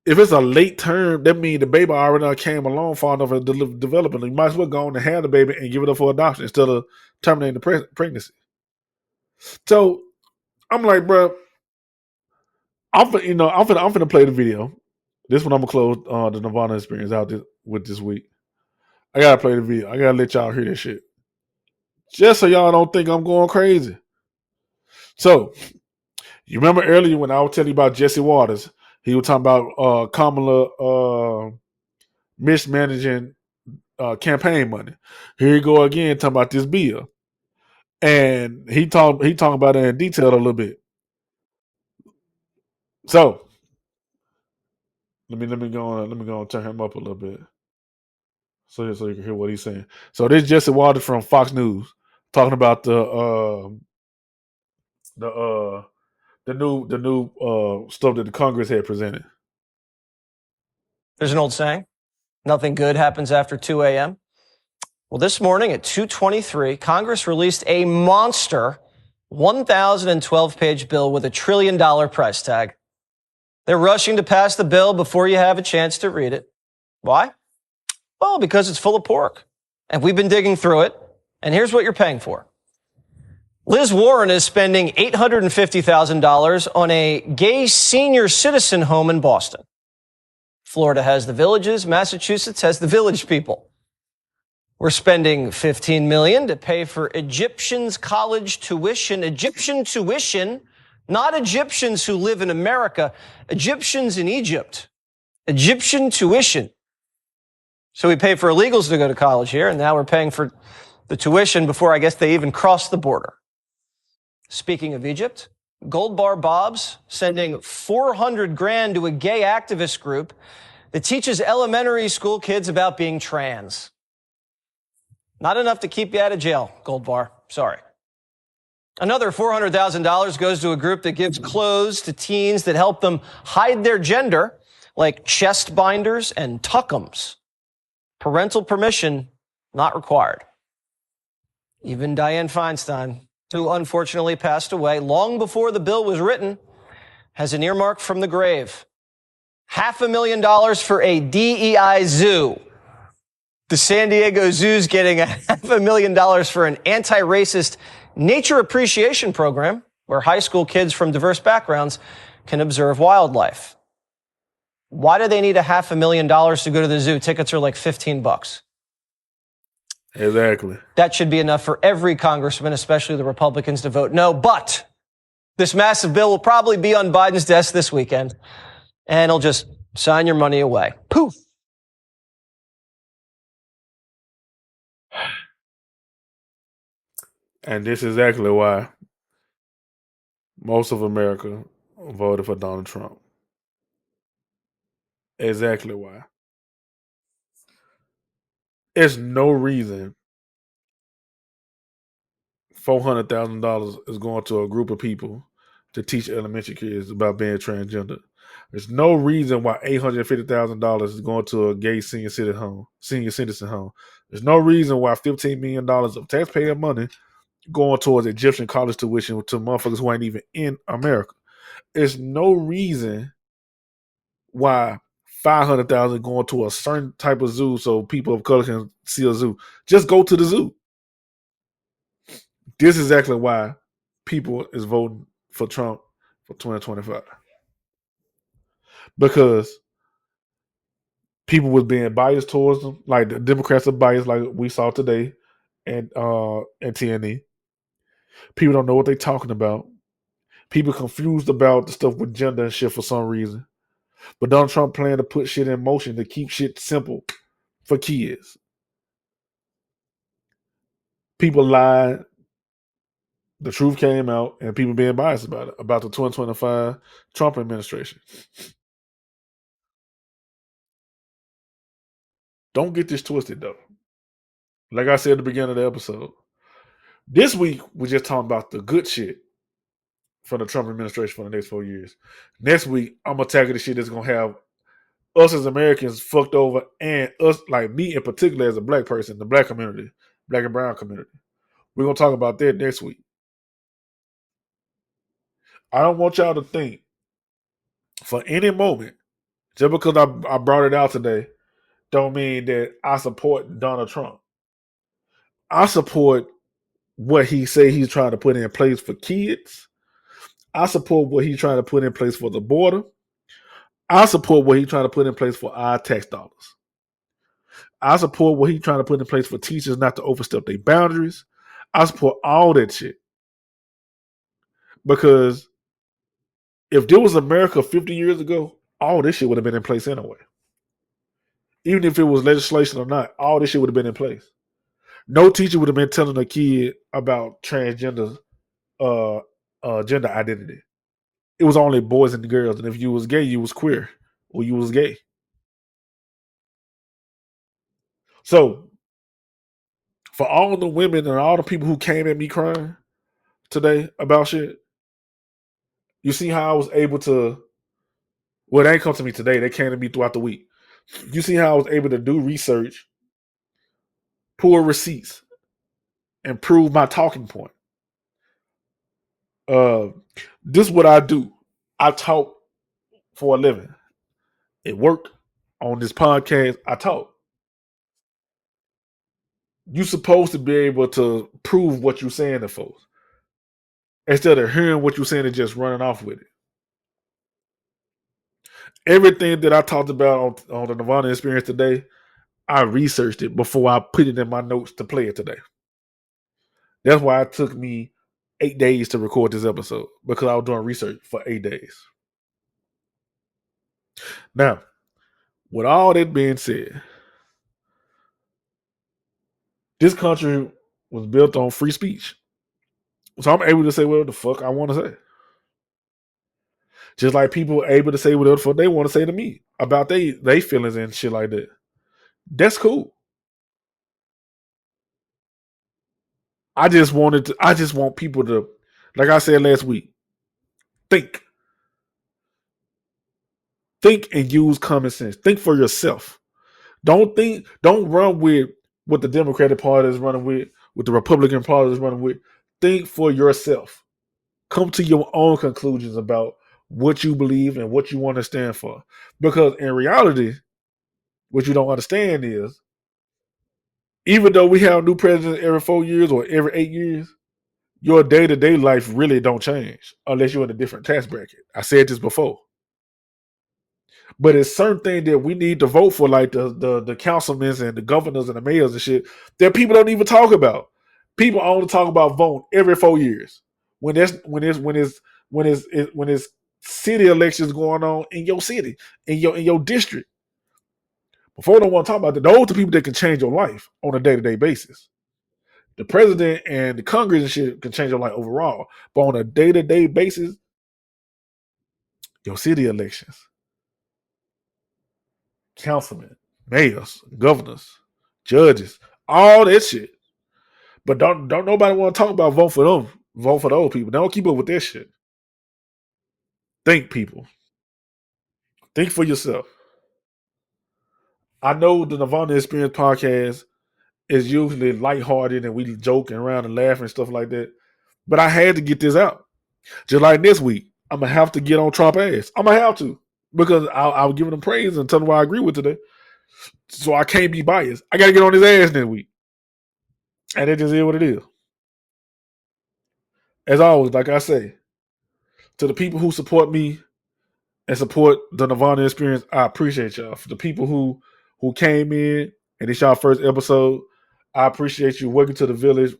if it's a late term, that means the baby already came along far enough in development. You might as well go on and have the baby and give it up for adoption instead of terminating the pregnancy. So I'm like, bro, I'm finna play the video. This one I'm gonna close the Nerdvana Experience out with this week. I gotta play the video. I gotta let y'all hear this shit, just so y'all don't think I'm going crazy. So you remember earlier when I was telling you about Jesse Waters? He was talking about Kamala mismanaging campaign money. Here you go again talking about this bill, and he talking about it in detail a little bit. So let me go on turn him up a little bit so you can hear what he's saying. So this is Jesse Waters from Fox News talking about the new stuff that the Congress had presented. There's an old saying, nothing good happens after 2 a.m. Well, this morning at 2:23, Congress released a monster 1,012-page bill with $1 trillion price tag. They're rushing to pass the bill before you have a chance to read it. Why? Well, because it's full of pork. And we've been digging through it, and here's what you're paying for. Liz Warren is spending $850,000 on a gay senior citizen home in Boston. Florida has the villages. Massachusetts has the village people. We're spending $15 million to pay for Egyptians' college tuition. Egyptian tuition, not Egyptians who live in America. Egyptians in Egypt. Egyptian tuition. So we pay for illegals to go to college here, and now we're paying for the tuition before I guess they even cross the border. Speaking of Egypt, Gold Bar Bob's sending $400,000 to a gay activist group that teaches elementary school kids about being trans. Not enough to keep you out of jail, Gold Bar. Sorry. Another $400,000 goes to a group that gives clothes to teens that help them hide their gender, like chest binders and tuckums. Parental permission not required. Even Dianne Feinstein, who unfortunately passed away long before the bill was written, has an earmark from the grave. $500,000 for a DEI zoo. The San Diego Zoo's getting $500,000 for an anti-racist nature appreciation program where high school kids from diverse backgrounds can observe wildlife. Why do they need $500,000 to go to the zoo? Tickets are like $15. Exactly. That should be enough for every congressman, especially the Republicans, to vote no. But this massive bill will probably be on Biden's desk this weekend, and he'll just sign your money away. Poof. And this is exactly why most of America voted for Donald Trump. Exactly why. There's no reason $400,000 is going to a group of people to teach elementary kids about being transgender. There's no reason why $850,000 is going to a gay senior citizen home. There's no reason why $15 million of taxpayer money going towards Egyptian college tuition to motherfuckers who ain't even in America. There's no reason why $500,000 going to a certain type of zoo so people of color can see a zoo. Just go to the zoo. This is exactly why people is voting for Trump for 2025. Because people was being biased towards them, like the Democrats are biased, like we saw today at TNE. People don't know what they're talking about. People confused about the stuff with gender and shit for some reason. But Donald Trump planned to put shit in motion to keep shit simple for kids. People lied. The truth came out, and people being biased about it, about the 2025 Trump administration. Don't get this twisted, though. Like I said at the beginning of the episode, this week we're just talking about the good shit from the Trump administration for the next 4 years. Next week, I'm gonna tackle the shit that's gonna have us as Americans fucked over, and us, like me in particular, as a black person, the black community, black and brown community. We're gonna talk about that next week. I don't want y'all to think for any moment, just because I brought it out today, don't mean that I support Donald Trump. I support what he say he's trying to put in place for kids. I support what he's trying to put in place for the border. I support what he's trying to put in place for our tax dollars. I support what he's trying to put in place for teachers not to overstep their boundaries. I support all that shit. Because if there was America 50 years ago, all this shit would have been in place anyway. Even if it was legislation or not, all this shit would have been in place. No teacher would have been telling a kid about transgender gender identity. It was only boys and girls, and if you was gay, you was queer or you was gay. So, for all the women and all the people who came at me crying today about shit, you see how I was able to. Well, they ain't come to me today. They came to me throughout the week. You see how I was able to do research, pull receipts, and prove my talking point. This is what I do. I talk for a living. At work, on this podcast, I talk. You're supposed to be able to prove what you're saying to folks instead of hearing what you're saying and just running off with it. Everything that I talked about on the Nerdvana Experience today, I researched it before I put it in my notes to play it today. That's why it took me 8 days to record this episode, because I was doing research for 8 days. Now, with all that being said, this country was built on free speech. So I'm able to say whatever the fuck I want to say. Just like people are able to say whatever the fuck they want to say to me about they feelings and shit like that. That's cool. I just want people to, like I said last week, think and use common sense. Think for yourself. Don't run with what the Democratic Party is running with, what the Republican Party is running with. Think for yourself. Come to your own conclusions about what you believe and what you want to stand for. Because in reality, what you don't understand is, even though we have new presidents every 4 years or every 8 years, your day-to-day life really don't change unless you're in a different tax bracket. I said this before. But it's certain things that we need to vote for, like the councilmen and the governors and the mayors and shit, that people don't even talk about. People only talk about voting every 4 years when it's city elections going on in your city, in your district. Before, don't want to talk about that. Those are the people that can change your life on a day-to-day basis. The president and the Congress and shit can change your life overall, but on a day-to-day basis, your city elections, councilmen, mayors, governors, judges, all that shit. But don't nobody want to talk about vote for them. Vote for those people. Don't keep up with that shit. Think, people. Think for yourself. I know the Nerdvana Experience podcast is usually lighthearted and we joking around and laughing and stuff like that. But I had to get this out. Just like this week, I'm going to have to get on Trump ass. I'm going to have to. Because I'll give him praise and tell him what I agree with today. So I can't be biased. I got to get on his ass this week. And it just is what it is. As always, like I say, to the people who support me and support the Nerdvana Experience, I appreciate y'all. For the people who came in and it's y'all first episode, I appreciate you. Welcome to the village.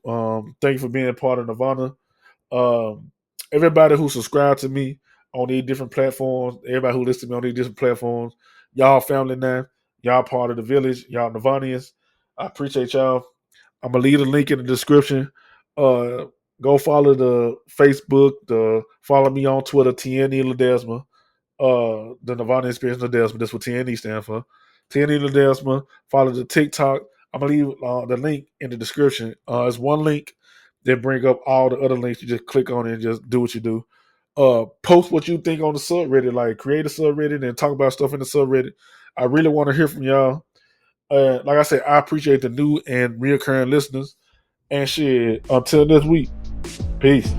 Thank you for being a part of Nerdvana. Everybody who subscribed to me on these different platforms, everybody who listens to me on these different platforms, y'all family now, y'all part of the village, y'all Nerdvanians. I appreciate y'all. I'm gonna leave a link in the description. Go follow the Facebook, follow me on Twitter, TNE Ledesma. The Nerdvana Experience Ledesma. That's what TNE stands for. TNE Ledesma. Follow the TikTok. I'm gonna leave the link in the description. It's one link that bring up all the other links. You just click on it and just do what you do. Post what you think on the subreddit, like create a subreddit and talk about stuff in the subreddit. I really want to hear from y'all. Like I said, I appreciate the new and reoccurring listeners. And shit, until this week, peace.